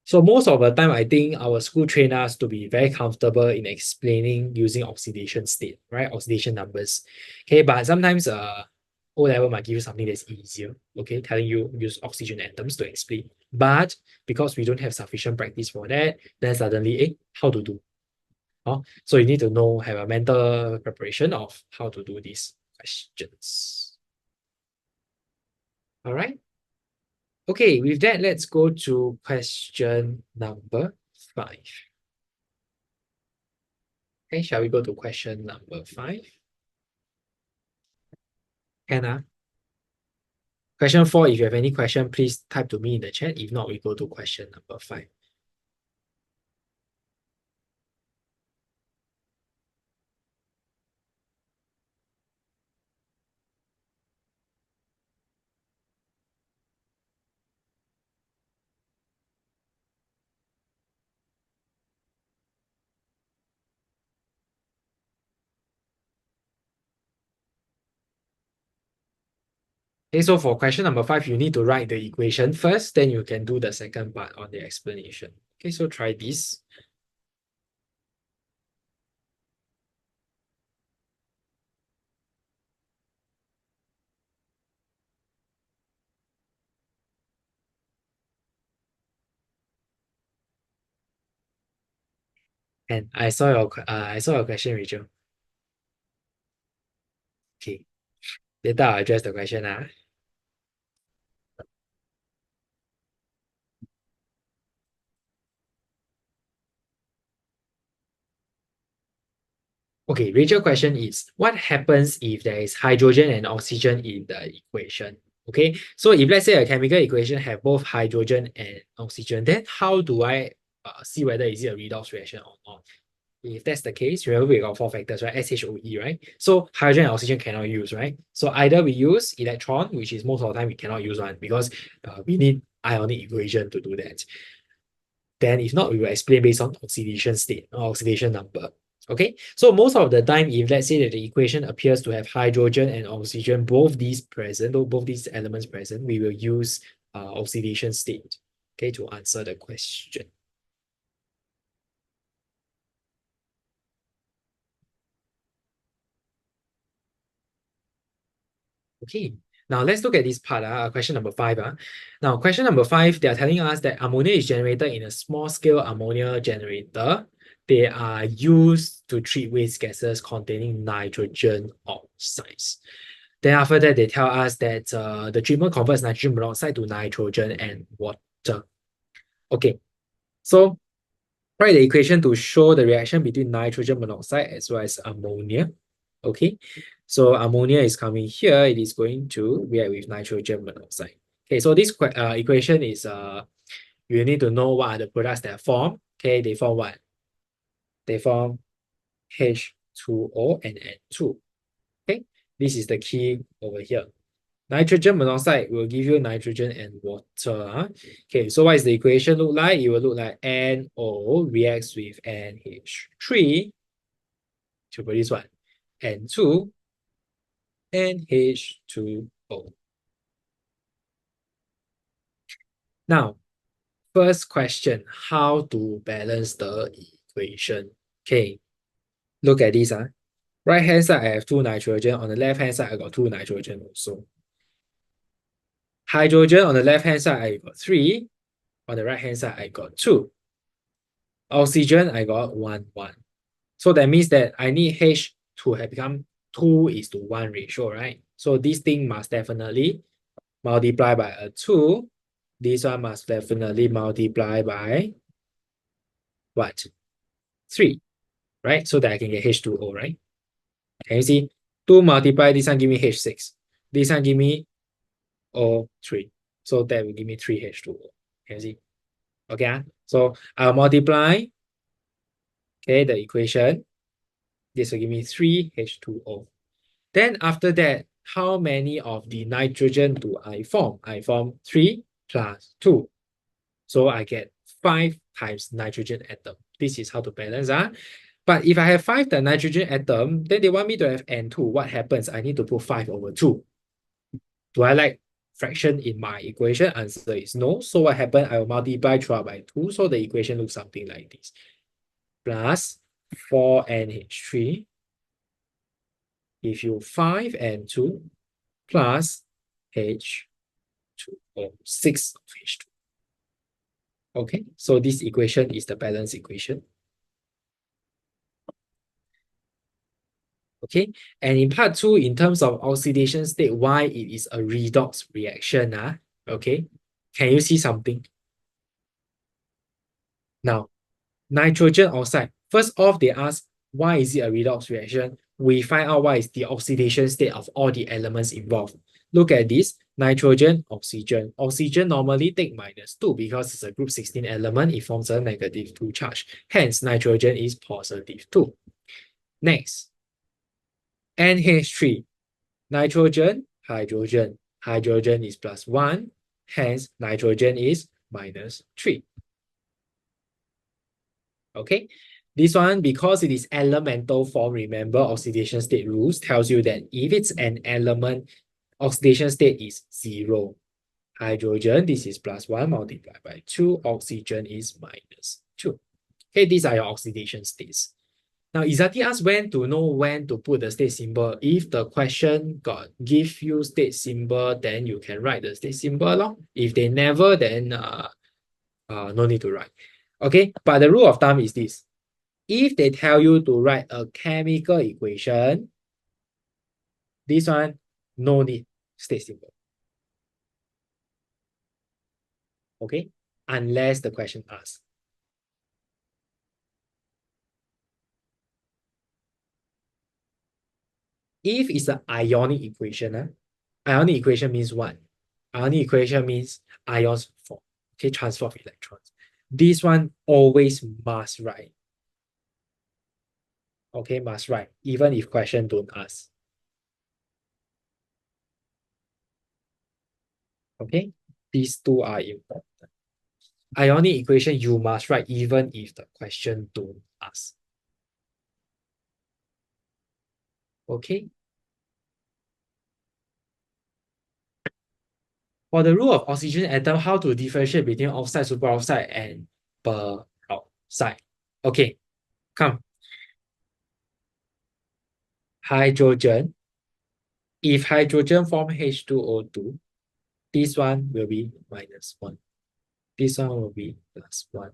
So most of the time, I think our school train us to be very comfortable in explaining using oxidation state, right? Oxidation numbers. Okay, but sometimes O-level might give you something that's easier, okay? Telling you use oxygen atoms to explain. But because we don't have sufficient practice for that, then suddenly, how to do? So you need to know, have a mental preparation of how to do these questions. All right. Okay, with that, let's go to question number 5. Okay, shall we go to question number 5? Hannah? Question 4, if you have any question, please type to me in the chat. If not, we go to question number 5. Okay, so for question number 5, you need to write the equation first, then you can do the second part on the explanation. Okay, so try this. And I saw your question, Rachel. Okay, later I'll address the question. Okay, Rachel question is, what happens if there is hydrogen and oxygen in the equation? Okay, so if let's say a chemical equation have both hydrogen and oxygen, then how do I see whether is it a redox reaction or not? If that's the case, remember we got 4 factors, right? SHOE, right? So hydrogen and oxygen cannot use, right? So either we use electron, which is most of the time we cannot use one because we need ionic equation to do that. Then if not, we will explain based on oxidation state or oxidation number. Okay, so most of the time, if let's say that the equation appears to have hydrogen and oxygen, both these present, or both these elements present, we will use oxidation state, okay, to answer the question. Okay, now let's look at this part, question number 5. Now, question number 5, they are telling us that ammonia is generated in a small-scale ammonia generator. They are used to treat waste gases containing nitrogen oxides. Then after that, they tell us that the treatment converts nitrogen monoxide to nitrogen and water. Okay, so write the equation to show the reaction between nitrogen monoxide as well as ammonia. Okay, so ammonia is coming here. It is going to react with nitrogen monoxide. Okay, so this equation is you need to know what are the products that are formed. Okay, they form what? They form H2O and N2. Okay, this is the key over here. Nitrogen monoxide will give you nitrogen and water. Okay, so what is the equation look like? It will look like NO reacts with NH3 to produce what? N2 and H2O. Now, first question, how to balance the equation? Okay, look at this. Right hand side, I have 2 nitrogen. On the left hand side, I got 2 nitrogen also. Hydrogen on the left hand side, I got 3. On the right hand side, I got 2. Oxygen, I got 1, 1. So that means that I need H to have become 2:1 ratio, right? So this thing must definitely multiply by a 2. This one must definitely multiply by what? 3, right? So that I can get H2O, right? Can you see? 2 multiply, this one give me H6. This one give me O3. So that will give me 3H2O. Can you see? Okay, so I'll multiply, okay, the equation. This will give me 3H2O. Then after that, how many of the nitrogen do I form? I form 3 plus 2. So I get 5 times nitrogen atom. This is how to balance. But if I have 5 the nitrogen atom, then they want me to have N2. What happens? I need to put 5/2. Do I like fraction in my equation? Answer is no. So what happened? I will multiply throughout by 2. So the equation looks something like this. Plus 4NH3 give you 5 and 2 plus H2O, 6 of H2. Okay, so this equation is the balance equation. Okay, and in part 2, in terms of oxidation state, why it is a redox reaction, okay, can you see something? Now, nitrogen oxide, first off, they ask, why is it a redox reaction? We find out what is the oxidation state of all the elements involved. Look at this, nitrogen, oxygen. Oxygen normally take -2 because it's a group 16 element, it forms a -2 charge. Hence, nitrogen is +2. Next, NH3, nitrogen, hydrogen. Hydrogen is +1, hence nitrogen is -3. Okay, this one, because it is elemental form, remember oxidation state rules tells you that if it's an element, oxidation state is 0. Hydrogen, this is +1 multiplied by 2. Oxygen is -2. Okay, these are your oxidation states. Now, Izati asked when to know when to put the state symbol. If the question give you state symbol, then you can write the state symbol. If they never, then no need to write. Okay, but the rule of thumb is this. If they tell you to write a chemical equation, this one, no need state symbol. Okay, unless the question asks. If it's an ionic equation, ionic equation means what? Ionic equation means ions form, okay, transfer of electrons. This one always must write. Okay, must write, even if question don't ask. Okay, these two are important. Ionic equation you must write even if the question don't ask. Okay. For the rule of oxygen atom, how to differentiate between oxide, superoxide, and peroxide? Okay, come. Hydrogen. If hydrogen form H2O2, this one will be -1. This one will be +1.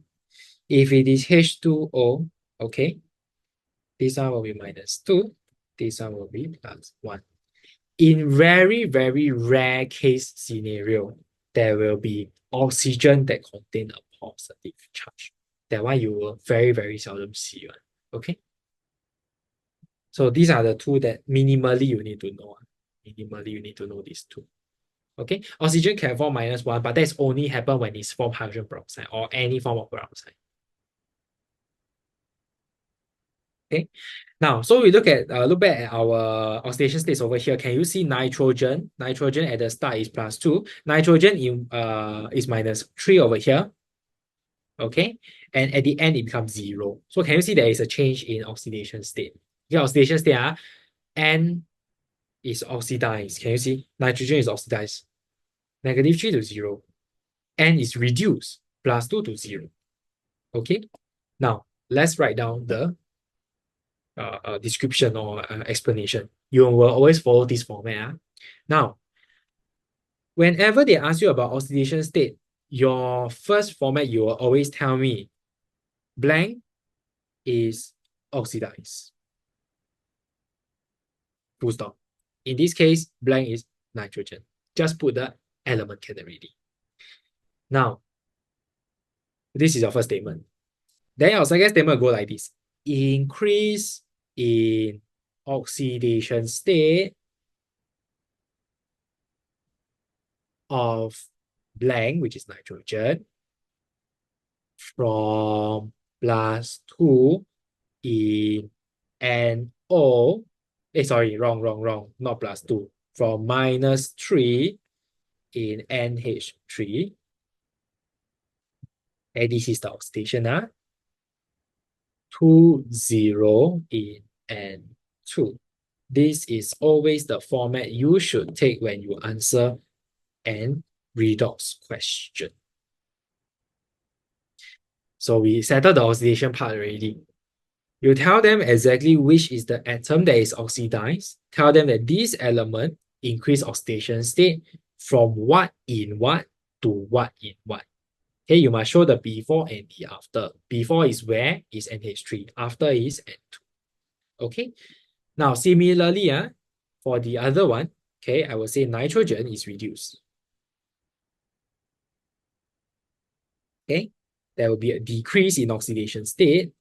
If it is H2O, okay, this one will be -2. This one will be +1. In very, very rare case scenario, there will be oxygen that contain a positive charge. That one you will very, very seldom see. Okay. So these are the two that minimally you need to know. Minimally, you need to know these two. Okay. Oxygen can form -1, but that's only happen when it's form hydrogen peroxide or any form of peroxide. Okay. Now, so we look back at our oxidation states over here. Can you see nitrogen? Nitrogen at the start is +2. Nitrogen is -3 over here. Okay. And at the end, it becomes 0. So can you see there is a change in oxidation state? Yeah, oxidation state, N is oxidized. Can you see? Nitrogen is oxidized. -3 to 0. N is reduced. +2 to 0. Okay. Now, let's write down the description or explanation. You will always follow this format. Now, whenever they ask you about oxidation state, your first format, you will always tell me blank is oxidized. Full stop. In this case, blank is nitrogen. Just put the element category. Now, this is your first statement. Then your second statement will go like this. Increase in oxidation state of blank, which is nitrogen, from +2 in NO. Sorry, wrong, not +2. From -3 in NH3. And this is the oxidation, to 0 in N2. This is always the format you should take when you answer an redox question. So we settled the oxidation part already. You tell them exactly which is the atom that is oxidized. Tell them that this element increase oxidation state from what in what to what in what. Okay, you must show the before and the after. Before is where is NH3. After is N2. Okay. Now, similarly, for the other one, okay, I will say nitrogen is reduced. Okay, there will be a decrease in oxidation state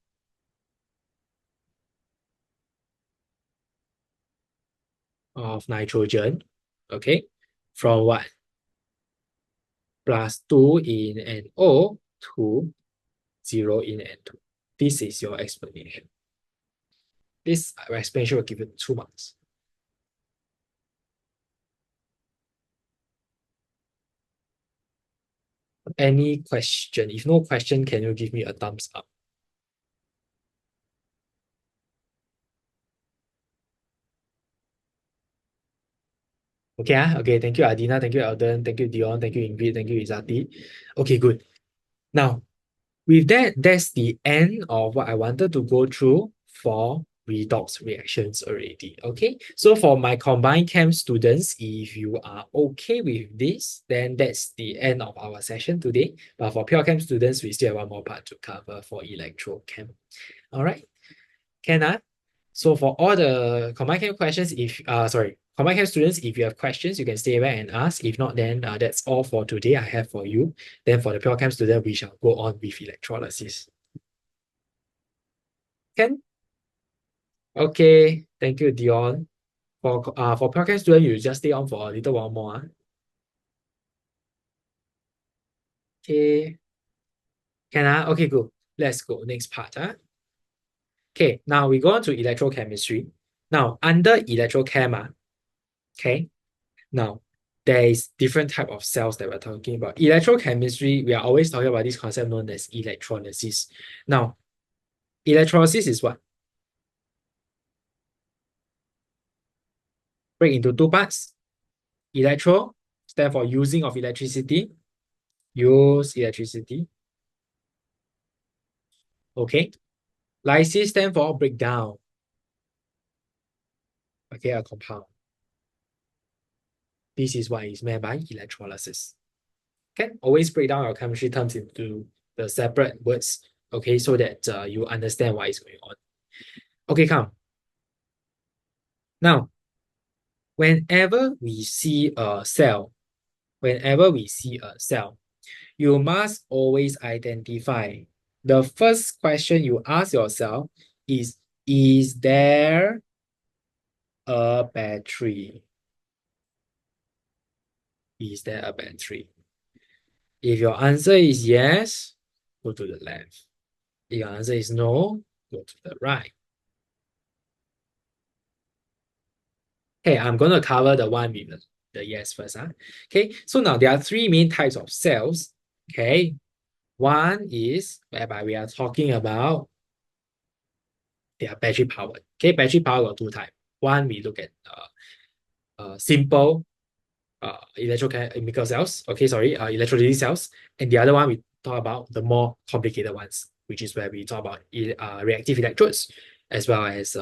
of nitrogen, okay, from what? +2 in NO to 0 in N2. This is your explanation. This explanation will give you 2 marks. Any question? If no question, can you give me a thumbs up? Okay, okay. Thank you, Adina. Thank you, Alden. Thank you, Dion. Thank you, Ingrid. Thank you, Izati. Okay, good. Now, with that, that's the end of what I wanted to go through for redox reactions already. Okay, so for my combined chem students, if you are okay with this, then that's the end of our session today. But for pure chem students, we still have one more part to cover for electrochem. All right, can. So for all the combined chem questions, combined chem students, if you have questions, you can stay back and ask. If not, then that's all for today I have for you. Then for the pure chem student, we shall go on with electrolysis. Can? Okay, thank you, Dion. For pure chem student, you just stay on for a little while more. Okay. Can. Okay, good. Let's go. Next part. Okay, now we go on to electrochemistry. Now, under electrochem, okay, now, there is different type of cells that we're talking about. Electrochemistry, we are always talking about this concept known as electrolysis. Now, electrolysis is what? Break into 2 parts. Electro stand for using of electricity. Use electricity. Okay. Lysis stand for breakdown. Okay, a compound. This is what is meant by electrolysis. Okay, always break down your chemistry terms into the separate words, okay, so that you understand what is going on. Okay, come. Now, whenever we see a cell, you must always identify. The first question you ask yourself is there a battery? Is there a battery? If your answer is yes, go to the left. If your answer is no, go to the right. Okay, I'm going to cover the one with the yes first. Okay, so now there are 3 main types of cells. Okay, one is whereby we are talking about they are battery powered. Okay, battery power got 2 types. One, we look at simple electrochemical cells. Okay, sorry, electrolytic cells. And the other one, we talk about the more complicated ones, which is where we talk about reactive electrodes, as well as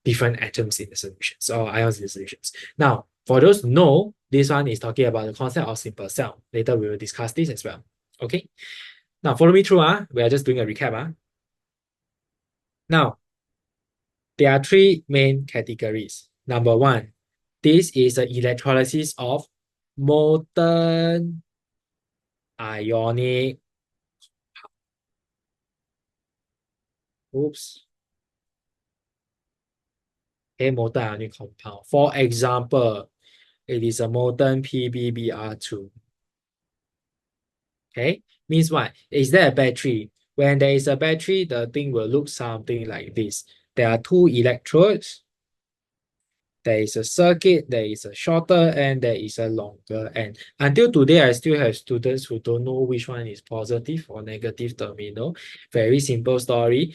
different atoms in the solutions or ions in the solutions. Now, for those who know, this one is talking about the concept of simple cell. Later, we will discuss this as well. Okay. Now, follow me through. We are just doing a recap. Now, there are 3 main categories. Number 1, this is the electrolysis of molten ionic. Oops. A molten ionic compound. For example, it is a molten PbBr2. Okay, means what? Is there a battery? When there is a battery, the thing will look something like this. There are 2 electrodes. There is a circuit, there is a shorter end, there is a longer end. Until today, I still have students who don't know which one is positive or negative terminal. Very simple story.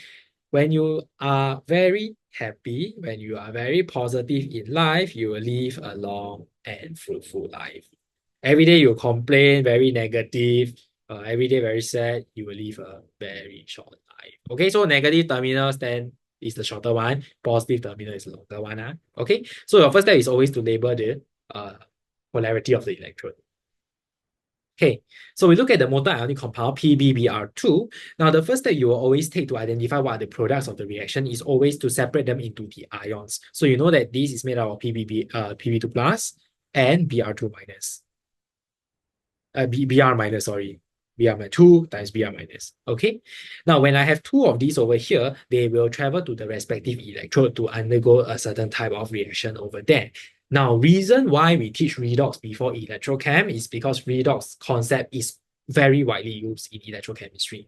When you are very happy, when you are very positive in life, you will live a long and fruitful life. Every day you complain, very negative, every day very sad, you will live a very short life. Okay, so negative terminals then is the shorter one, positive terminal is the longer one. Okay, so your first step is always to label the polarity of the electrode. Okay, so we look at the molten ionic compound PbBr2. Now, the first step you will always take to identify what are the products of the reaction is always to separate them into the ions. So you know that this is made out of Pb2 plus and Br2 minus. Br minus, sorry. Br minus 2 times Br minus. Okay. Now, when I have two of these over here, they will travel to the respective electrode to undergo a certain type of reaction over there. Now, reason why we teach redox before electrochem is because redox concept is very widely used in electrochemistry.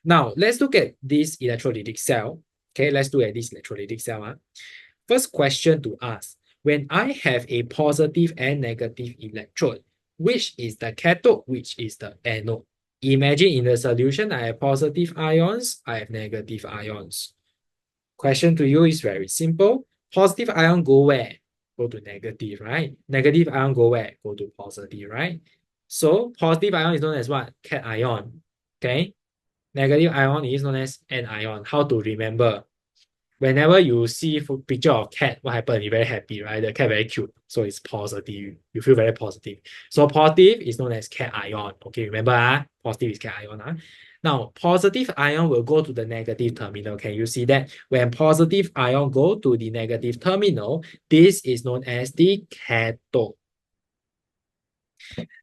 Now, let's look at this electrolytic cell. Okay, let's look at this electrolytic cell. First question to ask, when I have a positive and negative electrode, which is the cathode, which is the anode? Imagine in the solution, I have positive ions, I have negative ions. Question to you is very simple. Positive ion go where? Go to negative, right? Negative ion go where? Go to positive, right? So positive ion is known as what? Cation. Okay. Negative ion is known as anion. How to remember? Whenever you see a picture of cat, what happens? You're very happy, right? The cat very cute. So it's positive. You feel very positive. So positive is known as cation. Okay, remember, positive is cation. Now, positive ion will go to the negative terminal. Can you see that? When positive ion go to the negative terminal, this is known as the cathode.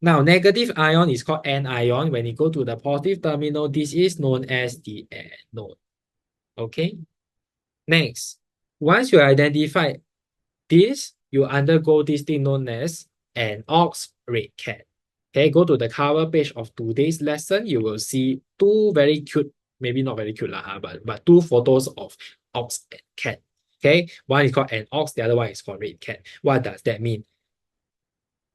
Now, negative ion is called anion. When it go to the positive terminal, this is known as the anode. Okay. Next, once you identify this, you undergo this thing known as an ox red cat. Okay, go to the cover page of today's lesson. You will see two very cute, maybe not very cute lah, but two photos of ox and cat. Okay, one is called an ox, the other one is called red cat. What does that mean?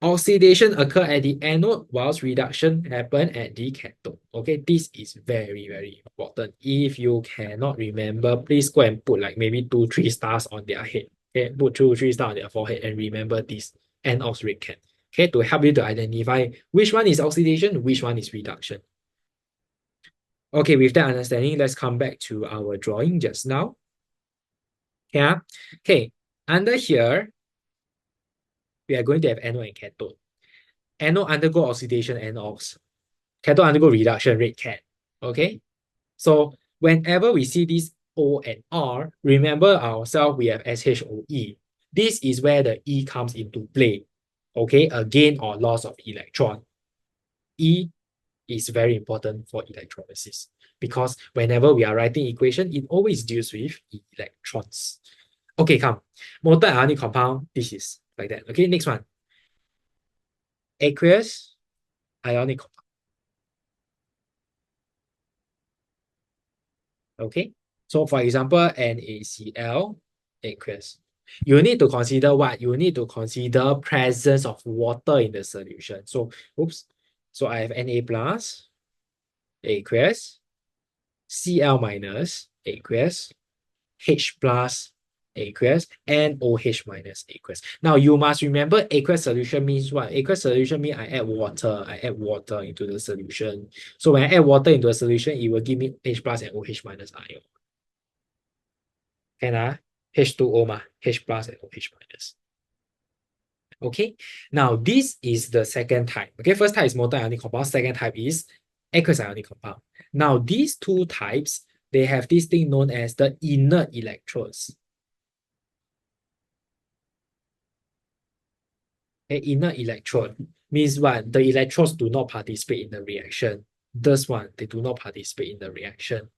Oxidation occur at the anode whilst reduction happen at the cathode. Okay, this is very, very important. If you cannot remember, please go and put like maybe 2-3 stars on their head. Okay, put 2-3 stars on their forehead and remember this anox red cat. Okay, to help you to identify which one is oxidation, which one is reduction. Okay, with that understanding, let's come back to our drawing just now. Yeah. Okay, under here, we are going to have anode and cathode. Anode undergo oxidation, anox. Cathode undergo reduction, red cat. Okay? So whenever we see this O and R, remember ourselves, we have SHOE. This is where the E comes into play. Okay? A gain or loss of electron. E is very important for electrolysis because whenever we are writing equation, it always deals with electrons. Okay, come. Molten ionic compound, this is like that. Okay, next one. Aqueous ionic compound. Okay, so for example, NaCl aqueous. You need to consider what? You need to consider presence of water in the solution. So, oops. So I have Na plus aqueous, Cl minus aqueous, H plus aqueous, and OH minus aqueous. Now you must remember aqueous solution means what? Aqueous solution means I add water. I add water into the solution. So when I add water into a solution, it will give me H plus and OH minus ion. Can H2O ma, H plus and OH minus. Okay, now this is the second type. Okay, first type is molten ionic compound. Second type is aqueous ionic compound. Now these two types, they have this thing known as the inert electrodes. An inert electrode means what? The electrodes do not participate in the reaction. This one, they do not participate in the reaction.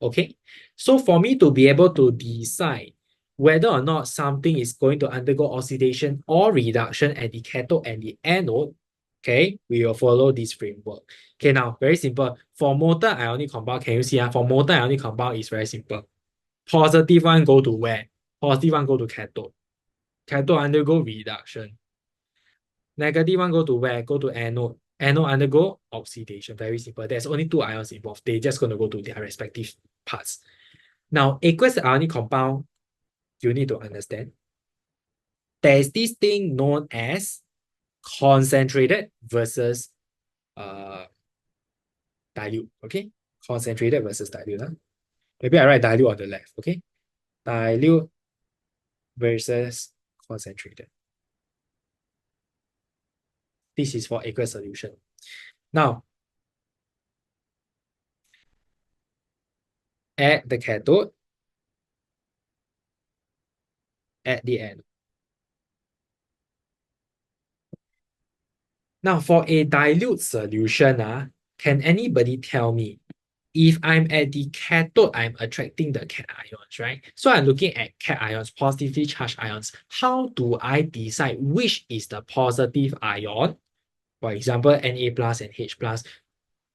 Okay, so for me to be able to decide whether or not something is going to undergo oxidation or reduction at the cathode and the anode, okay, we will follow this framework. Okay, now very simple. For molten ionic compound, can you see? For molten ionic compound, it's very simple. Positive one go to where? Positive one go to cathode. Cathode undergo reduction. Negative one go to where? Go to anode. Anode undergo oxidation. Very simple. There's only two ions involved. They're just going to go to their respective parts. Now, aqueous ionic compound, you need to understand. There's this thing known as concentrated versus dilute. Okay, concentrated versus dilute. Maybe I write dilute on the left. Okay, dilute versus concentrated. This is for aqueous solution. Now, at the cathode, at the anode. Now, for a dilute solution, can anybody tell me if I'm at the cathode, I'm attracting the cation ions, right? So I'm looking at cation ions, positively charged ions. How do I decide which is the positive ion, for example, Na plus and H plus,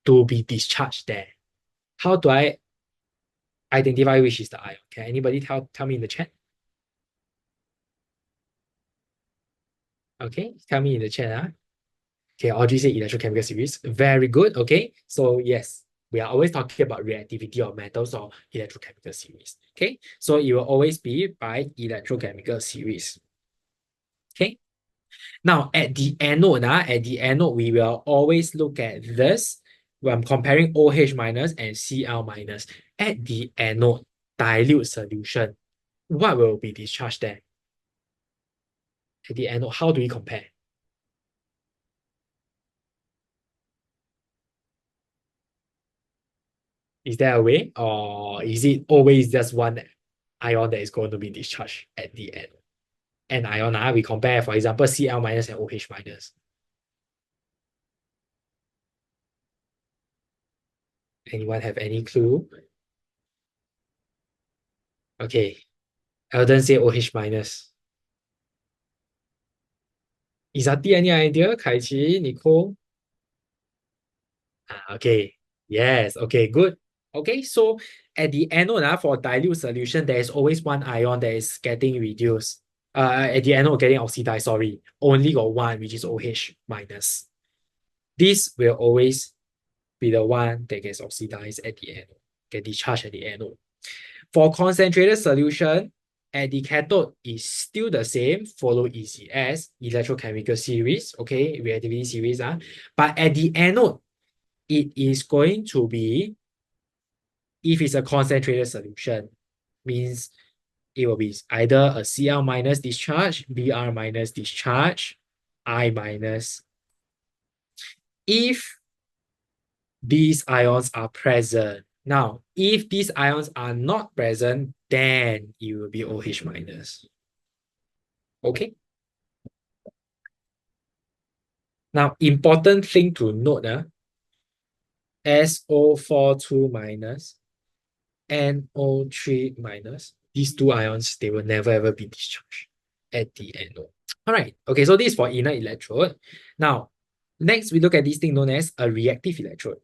to be discharged there? How do I identify which is the ion? Can anybody tell me in the chat? Okay, tell me in the chat. Okay, Audrey said electrochemical series. Very good. Okay, so yes, we are always talking about reactivity of metals or electrochemical series. Okay, so it will always be by electrochemical series. Okay, now at the anode, we will always look at this when I'm comparing OH minus and Cl minus. At the anode, dilute solution, what will be discharged there? At the anode, how do we compare? Is there a way, or is it always just one ion that is going to be discharged at the end? And ion, we compare, for example, Cl minus and OH minus. Anyone have any clue? Okay, Eldon say OH minus. Izati, any idea? Kaichi, Nicole? Okay, yes, okay, good. Okay, so at the anode, for dilute solution, there is always one ion that is getting reduced. At the anode, getting oxidized, sorry. Only got one, which is OH minus. This will always be the one that gets oxidized at the anode, get discharged at the anode. For concentrated solution, at the cathode is still the same, follow ECS, electrochemical series, okay, reactivity series. But at the anode, it is going to be, if it's a concentrated solution, means it will be either a Cl minus discharge, Br minus discharge, I minus. If these ions are present. Now, if these ions are not present, then it will be OH minus. Okay. Now, important thing to note, SO42 minus, NO3 minus, these two ions, they will never ever be discharged at the anode. All right. Okay, so this is for inner electrode. Now, next we look at this thing known as a reactive electrode.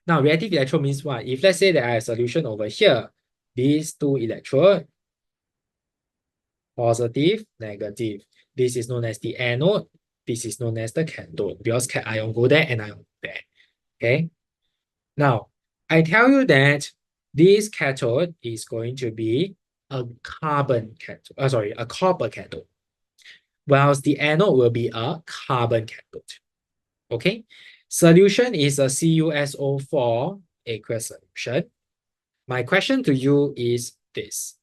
Now, reactive electrode means what? If let's say that I have a solution over here, these two electrodes, positive, negative. This is known as the anode. This is known as the cathode because ion go there and ion go there. Okay. Now, I tell you that this cathode is going to be a carbon cathode. Sorry, a copper cathode. Whilst the anode will be a carbon cathode. Okay. Solution is a CuSO4 aqueous solution. My question to you is this.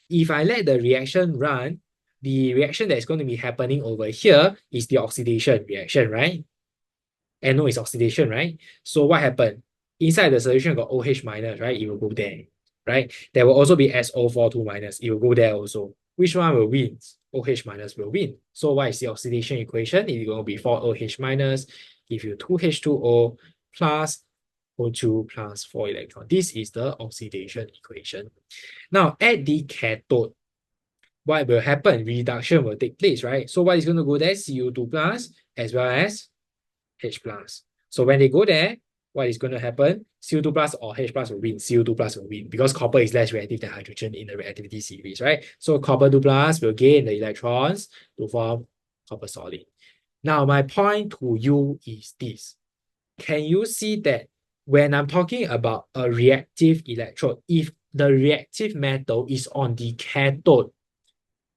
If I let the reaction run, the reaction that is going to be happening over here is the oxidation reaction, right? NO is oxidation, right? So what happened? Inside the solution got OH minus, right? It will go there, right? There will also be SO42 minus. It will go there also. Which one will win? OH minus will win. So what is the oxidation equation? It will be 4OH minus, give you 2H2O plus O2 plus 4 electron. This is the oxidation equation. Now, at the cathode, what will happen? Reduction will take place, right? So what is going to go there? Cu2 plus as well as H plus. So when they go there, what is going to happen? Cu2 plus or H plus will win. Cu2 plus will win because copper is less reactive than hydrogen in the reactivity series, right? So copper 2 plus will gain the electrons to form copper solid. Now, my point to you is this. Can you see that when I'm talking about a reactive electrode, if the reactive metal is on the cathode,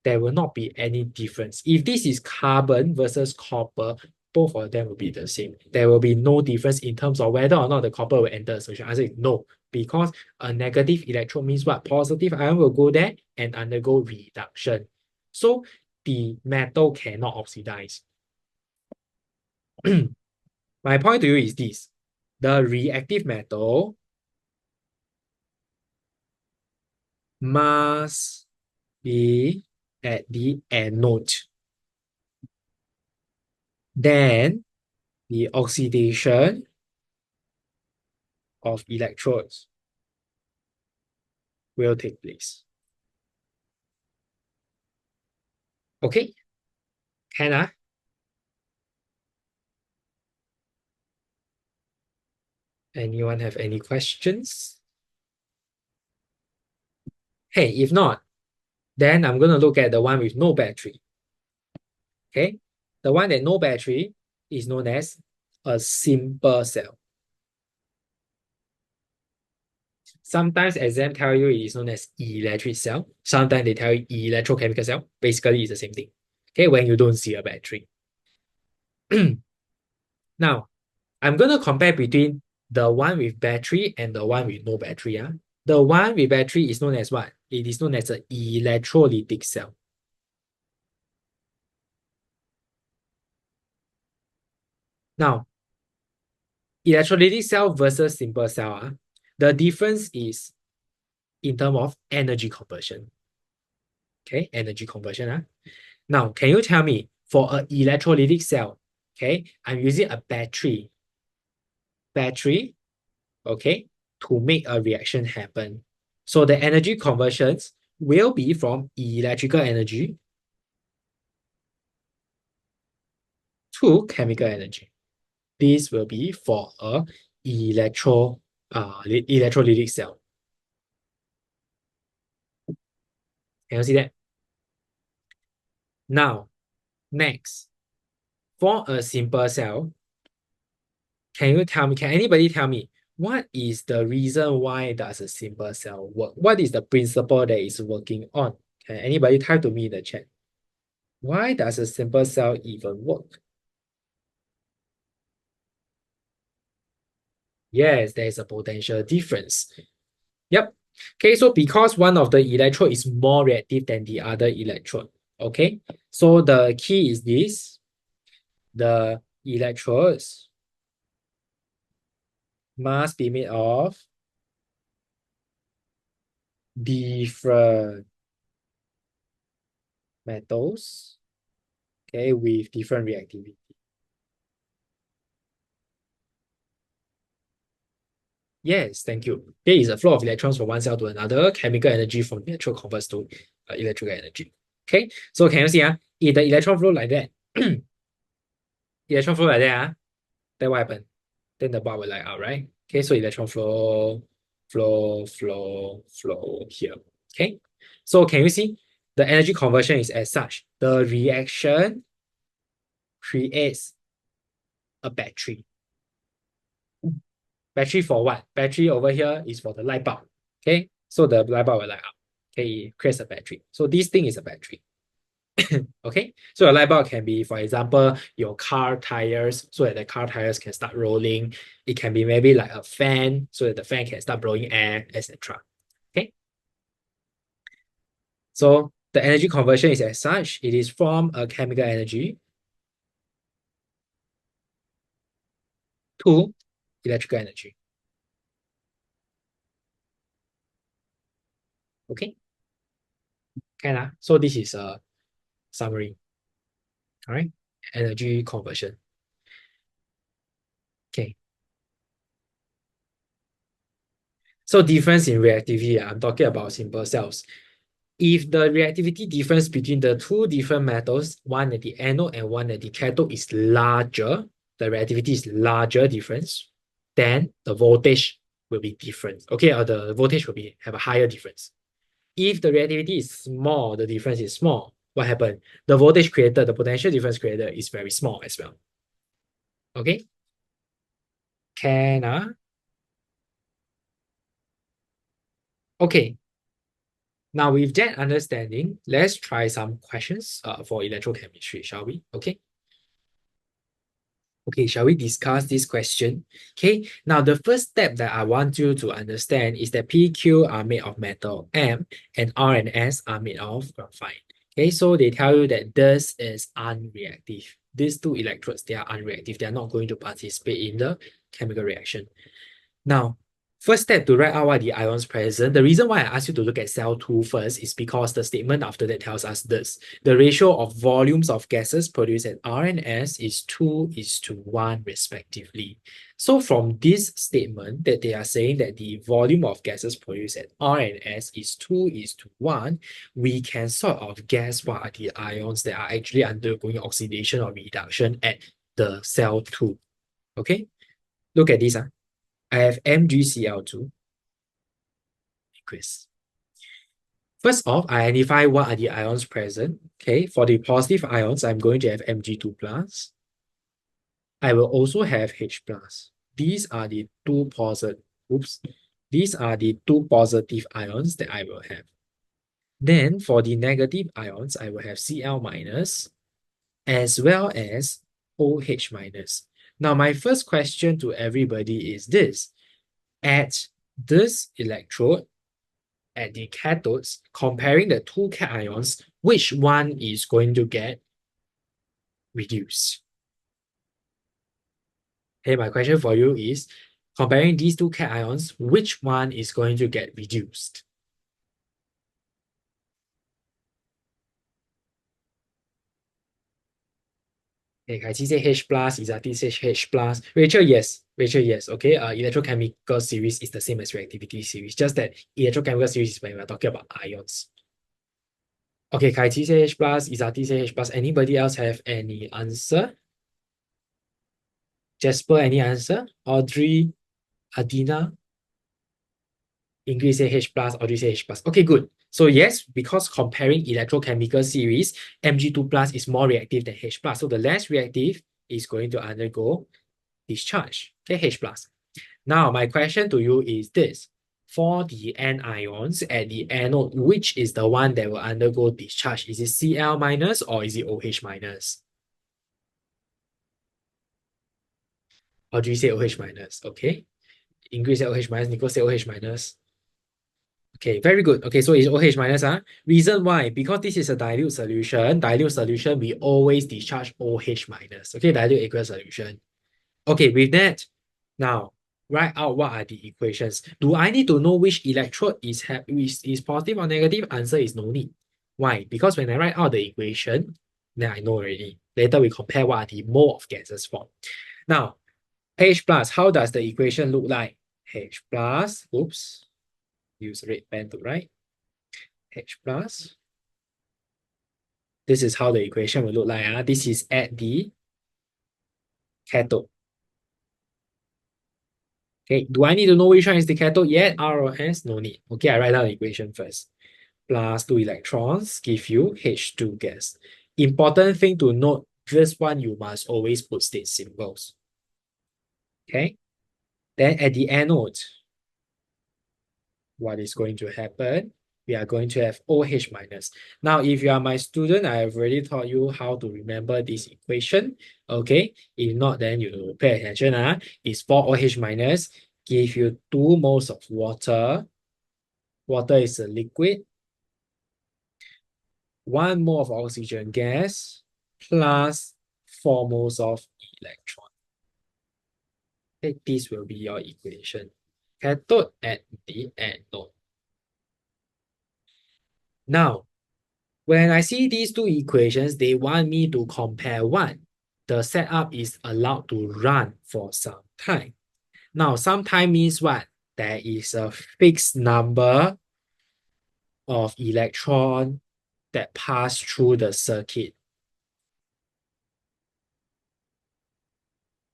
there will not be any difference. If this is carbon versus copper, both of them will be the same. There will be no difference in terms of whether or not the copper will enter the solution. Answer is no, because a negative electrode means what? Positive ion will go there and undergo reduction. So the metal cannot oxidize. My point to you is this. The reactive metal must be at the anode. Then the oxidation of electrodes will take place. Okay? Can anyone have any questions? Hey, if not, then I'm going to look at the one with no battery. Okay? The one that no battery is known as a simple cell. Sometimes exam tell you it is known as electric cell. Sometimes they tell you electrochemical cell. Basically, it's the same thing. Okay, when you don't see a battery. Now, I'm going to compare between the one with battery and the one with no battery. The one with battery is known as what? It is known as an electrolytic cell. Now, electrolytic cell versus simple cell, the difference is in terms of energy conversion. Okay, energy conversion. Now, can you tell me for an electrolytic cell, okay, I'm using a battery, okay, to make a reaction happen. So the energy conversions will be from electrical energy to chemical energy. This will be for a electrolytic cell. Can you see that? Now, next, for a simple cell, can anybody tell me what is the reason why does a simple cell work? What is the principle that is working on? Can anybody type to me in the chat? Why does a simple cell even work? Yes, there is a potential difference. Yep. Okay, so because one of the electrode is more reactive than the other electrode. Okay, so the key is this. The electrodes must be made of different metals, okay, with different reactivity. Yes, thank you. There is a flow of electrons from one cell to another, chemical energy from electron converts to electrical energy. Okay, so can you see, if the electron flow like that, electron flow like that, then what happens? Then the bar will light out, right? Okay, so electron flow, flow here. Okay, so can you see the energy conversion is as such? The reaction creates a battery. Battery for what? Battery over here is for the light bulb. Okay, so the light bulb will light up. Okay, it creates a battery. So this thing is a battery. Okay, so a light bulb can be, for example, your car tires, so that the car tires can start rolling. It can be maybe like a fan, so that the fan can start blowing air, etc. Okay, so the energy conversion is as such. It is from a chemical energy to electrical energy. Okay, so this is a summary. All right, energy conversion. Okay. So difference in reactivity, I'm talking about simple cells. If the reactivity difference between the two different metals, one at the anode and one at the cathode is larger, the reactivity is larger difference, then the voltage will be different. Okay, or the voltage will have a higher difference. If the reactivity is small, the difference is small. What happened? The voltage created, the potential difference created is very small as well. Okay? Okay. Now, with that understanding, let's try some questions for electrochemistry, shall we? Okay. Okay, shall we discuss this question? Okay, now the first step that I want you to understand is that PQ are made of metal M and R and S are made of graphite. Okay, so they tell you that this is unreactive. These two electrodes, they are unreactive. They are not going to participate in the chemical reaction. Now, first step to write out what the ions present. The reason why I asked you to look at cell 2 first is because the statement after that tells us this. The ratio of volumes of gases produced at R and S is 2:1 respectively. So from this statement that they are saying that the volume of gases produced at R and S is 2:1, we can sort of guess what are the ions that are actually undergoing oxidation or reduction at the cell 2. Okay, look at this. I have MgCl2 aqueous. First off, identify what are the ions present. Okay, for the positive ions, I'm going to have Mg2 plus. I will also have H plus. These are the two positive. Oops. These are the two positive ions that I will have. Then for the negative ions, I will have Cl minus as well as OH minus. Now, my first question to everybody is this. At this electrode, at the cathodes, comparing the two cations, which one is going to get reduced? Okay, my question for you is, comparing these two cations, which one is going to get reduced? Okay, Kai-Chi say H plus, Izati says H plus. Rachel, yes. Rachel, yes. Okay, electrochemical series is the same as reactivity series, just that electrochemical series is when we're talking about ions. Okay, Kai-Chi say H plus, Izati say H plus. Anybody else have any answer? Jasper, any answer? Audrey, Adina, Ingrid say H plus, Audrey say H plus. Okay, good. So yes, because comparing electrochemical series, Mg2 plus is more reactive than H plus. So the less reactive is going to undergo discharge. Okay, H plus. Now, my question to you is this. For the anions at the anode, which is the one that will undergo discharge? Is it Cl minus or is it OH minus? Audrey say OH minus. Okay. Ingrid say OH minus. Nico say OH minus. Okay, very good. Okay, so it's OH minus. Reason why? Because this is a dilute solution. Dilute solution, we always discharge OH minus. Okay, dilute aqueous solution. Okay, with that, now write out what are the equations. Do I need to know which electrode is positive or negative? Answer is no need. Why? Because when I write out the equation, then I know already. Later we compare what are the mole of gases formed. Now, H plus, how does the equation look like? H plus, oops, use red pen to write. H plus. This is how the equation will look like. This is at the cathode. Okay, do I need to know which one is the cathode yet? R or S? No need. Okay, I write down the equation first. Plus 2 electrons give you H2 gas. Important thing to note, this one you must always put state symbols. Okay, then at the anode, what is going to happen? We are going to have OH minus. Now, if you are my student, I have already taught you how to remember this equation. Okay, if not, then you pay attention. It's 4OH minus, give you 2 moles of water. Water is a liquid. 1 mole of oxygen gas plus 4 moles of electron. Okay, this will be your equation. Cathode at the anode. Now, when I see these two equations, they want me to compare one. The setup is allowed to run for some time. Now, some time means what? There is a fixed number of electrons that pass through the circuit.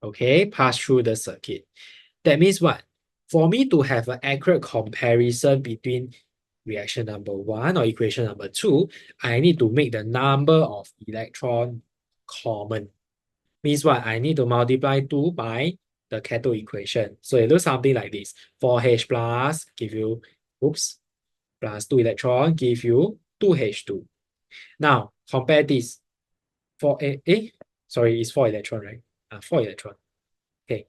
Okay, pass through the circuit. That means what? For me to have an accurate comparison between reaction number 1 or equation number 2, I need to make the number of electron common. Means what? I need to multiply 2 by the cathode equation. So it looks something like this. 4H plus give you, oops, plus 2 electron give you 2H2. Now, compare this. Sorry, it's 4 electron, right? 4 electron. Okay.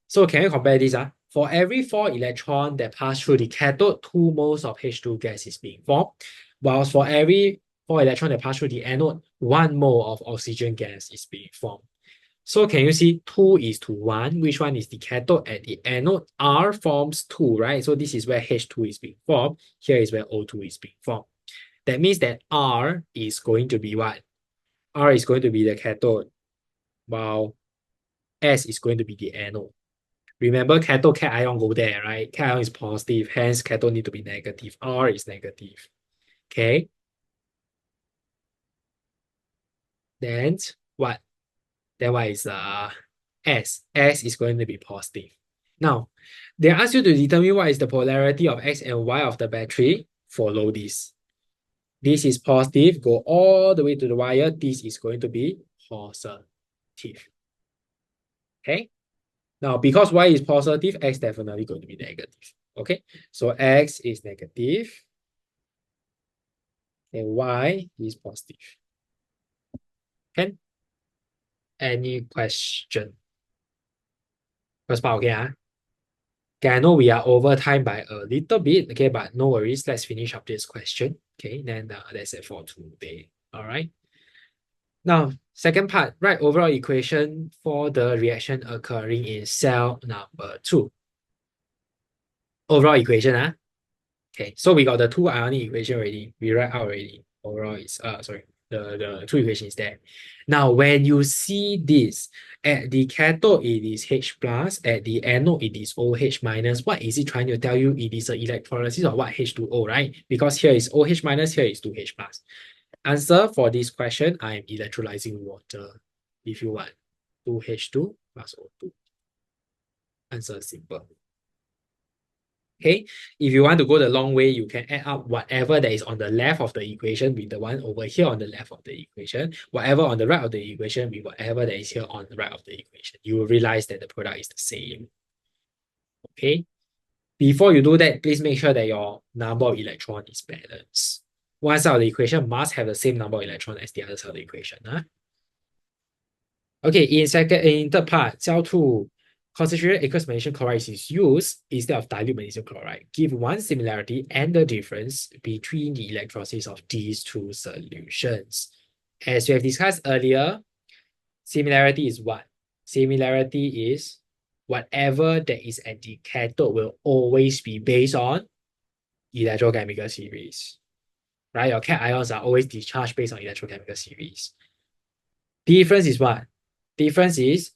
So can you compare this? For every 4 electron that pass through the cathode, 2 moles of H2 gas is being formed. Whilst for 4 electrons that pass through the anode, 1 mole of oxygen gas is being formed. So can you see 2 is to 1? Which one is the cathode at the anode? R forms 2, right? So this is where H2 is being formed. Here is where O2 is being formed. That means that R is going to be what? R is going to be the cathode, while S is going to be the anode. Remember, cathode cation go there, right? Cation is positive, hence cathode need to be negative. R is negative. Okay. Then what? Then what is S? S is going to be positive. Now, they ask you to determine what is the polarity of X and Y of the battery. Follow this. This is positive, go all the way to the wire. This is going to be positive. Okay. Now, because Y is positive, X definitely going to be negative. Okay. So X is negative and Y is positive. Okay. Any question? First part, okay. Okay, I know we are over time by a little bit, okay, but no worries. Let's finish up this question. Okay, then that's it for today. All right. Now, second part, write overall equation for the reaction occurring in cell number 2. Overall equation, okay, so we got the 2 ionic equation already. We write out already. Overall is the 2 equations there. Now, when you see this, at the cathode it is H plus, at the anode it is OH minus. What is it trying to tell you? It is an electrolysis of what? H2O, right? Because here is OH minus, here is 2H plus. Answer for this question, I am electrolyzing water. If you want 2H2 plus O2. Answer simple. Okay, if you want to go the long way, you can add up whatever that is on the left of the equation with the one over here on the left of the equation, whatever on the right of the equation with whatever that is here on the right of the equation. You will realize that the product is the same. Okay, before you do that, please make sure that your number of electrons is balanced. One side of the equation must have the same number of electrons as the other side of the equation. Okay, in third part, cell 2, concentrated aqueous magnesium chloride is used instead of dilute magnesium chloride. Give one similarity and the difference between the electrolysis of these two solutions. As we have discussed earlier, similarity is what? Similarity is whatever that is at the cathode will always be based on electrochemical series. Right? Your cations are always discharged based on electrochemical series. Difference is what? Difference is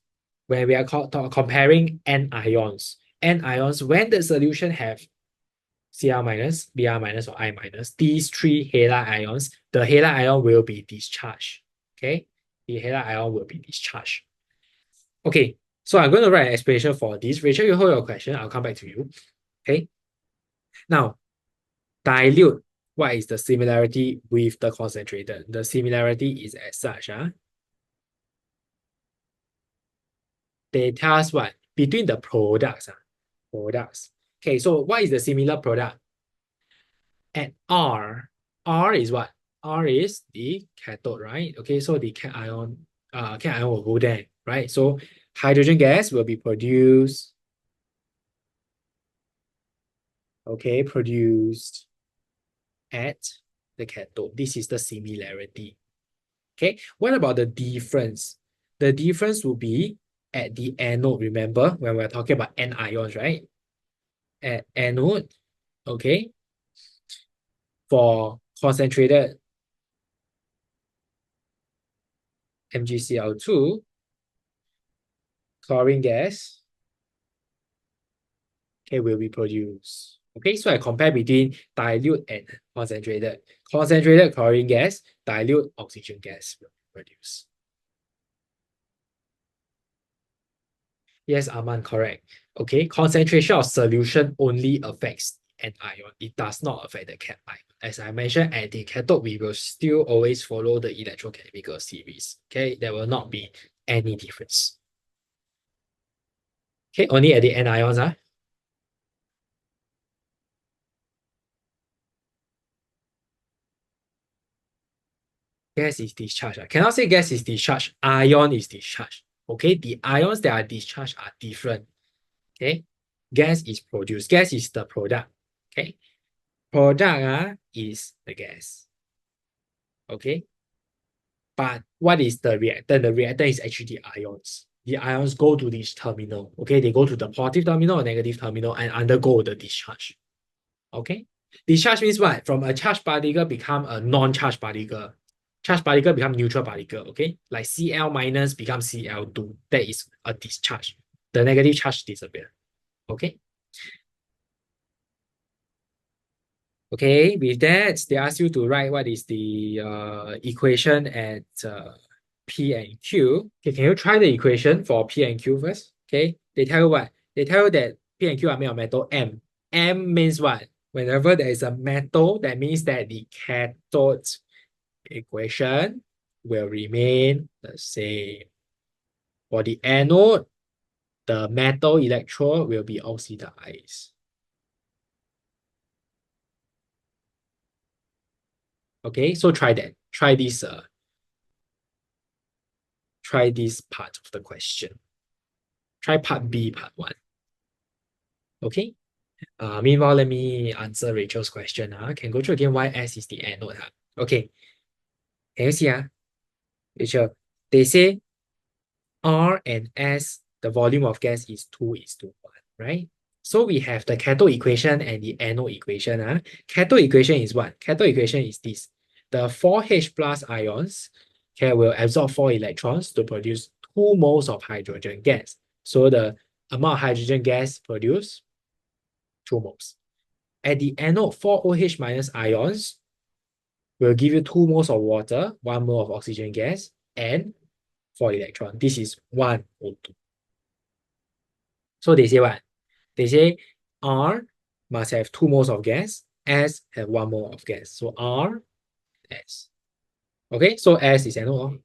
when we are comparing N-ions. N-ions, when the solution have Cr minus, Br minus, or I minus, these 3 halide ions, the halide ion will be discharged. Okay? The halide ion will be discharged. Okay, so I'm going to write an explanation for this. Rachel, you hold your question. I'll come back to you. Okay? Now, dilute. What is the similarity with the concentrated? The similarity is as such. They tell us what? Between the products. Products. Okay, so what is the similar product? At R, R is what? R is the cathode, right? Okay, so the cation will go there, right? So hydrogen gas will be produced. Okay, produced at the cathode. This is the similarity. Okay, what about the difference? The difference will be at the anode. Remember when we're talking about N-ions, right? At anode, okay, for concentrated MgCl2, chlorine gas, okay, will be produced. Okay, so I compare between dilute and concentrated. Concentrated chlorine gas, dilute oxygen gas will be produced. Yes, Aman, correct. Okay, concentration of solution only affects an ion. It does not affect the cation. As I mentioned, at the cathode, we will still always follow the electrochemical series. Okay, there will not be any difference. Okay, only at the anions. Gas is discharged. I cannot say gas is discharged. Ion is discharged. Okay, the ions that are discharged are different. Okay, gas is produced. Gas is the product. Okay, product is the gas. Okay. But what is the reactant? The reactant is actually the ions. The ions go to this terminal. Okay, they go to the positive terminal or negative terminal and undergo the discharge. Okay. Discharge means what? From a charged particle become a non-charged particle. Charged particle become neutral particle. Okay. Like Cl minus become Cl2. That is a discharge. The negative charge disappear. Okay. Okay, with that, they ask you to write what is the equation at P and Q. Okay, can you try the equation for P and Q first? Okay, they tell you what? They tell you that P and Q are made of metal M. M means what? Whenever there is a metal, that means that the cathode equation will remain the same. For the anode, the metal electrode will be oxidized. Okay, so try that. Try this part of the question. Try part B, part one. Okay. Meanwhile, let me answer Rachel's question. Can go through again why S is the anode. Okay. Can you see? Rachel, they say R and S, the volume of gas is 2:1, right? So we have the cathode equation and the anode equation. Cathode equation is what? Cathode equation is this. The 4H plus ions will absorb 4 electrons to produce 2 moles of hydrogen gas. So the amount of hydrogen gas produced, 2 moles. At the anode, 4OH minus ions will give you 2 moles of water, 1 mole of oxygen gas, and 4 electrons. This is 1O2. So they say what? They say R must have 2 moles of gas, S have 1 mole of gas. So R, S. Okay, so S is anode.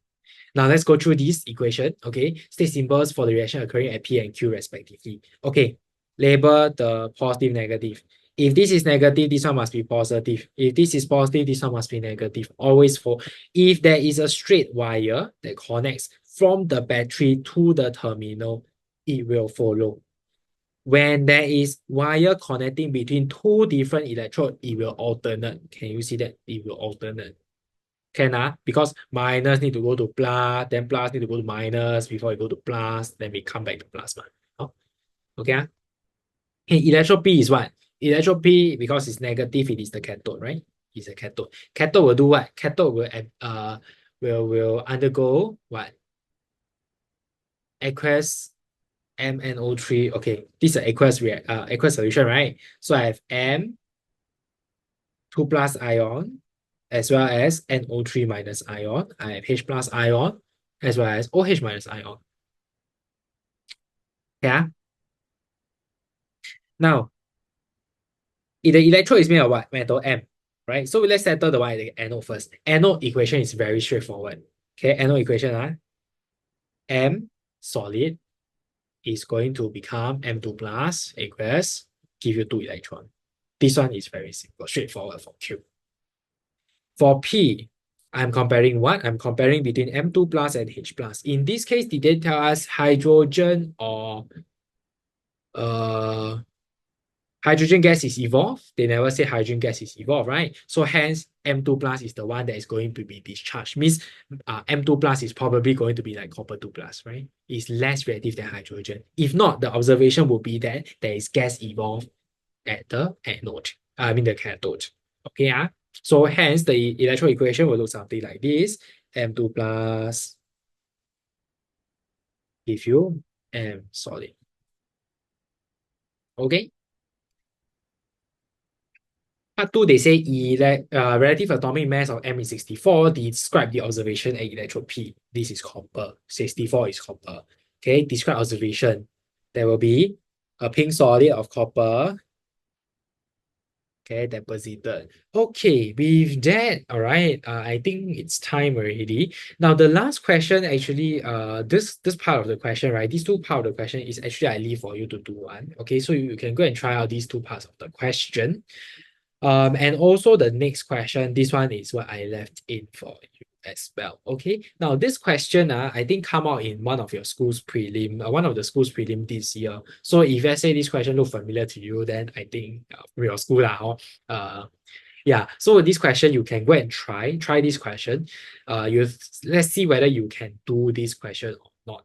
Now let's go through this equation. Okay, state symbols for the reaction occurring at P and Q respectively. Okay, label the positive, negative. If this is negative, this one must be positive. If this is positive, this one must be negative. Always for if there is a straight wire that connects from the battery to the terminal, it will follow. When there is wire connecting between two different electrodes, it will alternate. Can you see that? It will alternate. Can because minus need to go to plus, then plus need to go to minus before it go to plus, then we come back to plus. Oh, okay. Okay, electrode P is what? Electrode P, because it's negative, it is the cathode, right? It's a cathode. Cathode will do what? Cathode will undergo what? Aqueous MnO3. Okay, this is an aqueous solution, right? So I have M 2 plus ion as well as NO3 minus ion. I have H plus ion as well as OH minus ion. Yeah. Now, if the electrode is made of what? Metal M, right? So let's settle the one at the anode first. Anode equation is very straightforward. Okay, anode equation, M solid is going to become M2 plus aqueous, give you 2 electrons. This one is very simple, straightforward for Q. For P, I'm comparing what? I'm comparing between M2 plus and H plus. In this case, did they tell us hydrogen or hydrogen gas is evolved? They never say hydrogen gas is evolved, right? So hence, M2 plus is the one that is going to be discharged. Means M2 plus is probably going to be like copper 2 plus, right? It's less reactive than hydrogen. If not, the observation will be that there is gas evolved at the anode. I mean the cathode. Okay, so hence the electrode equation will look something like this. M2 plus give you M solid. Okay. Part 2, they say relative atomic mass of M is 64. Describe the observation at electrode P. This is copper. 64 is copper. Okay, describe observation. There will be a pink solid of copper. Okay, deposited. Okay, with that, all right, I think it's time already. Now, the last question, actually, this part of the question, right, these two parts of the question is actually I leave for you to do one. Okay, so you can go and try out these two parts of the question. And also the next question, this one is what I left in for you as well. Okay, now this question, I think come out in one of your school's prelim, one of the school's prelim this year. So if let's say this question look familiar to you, then I think your school Yeah, so this question you can go and try this question. Let's see whether you can do this question or not.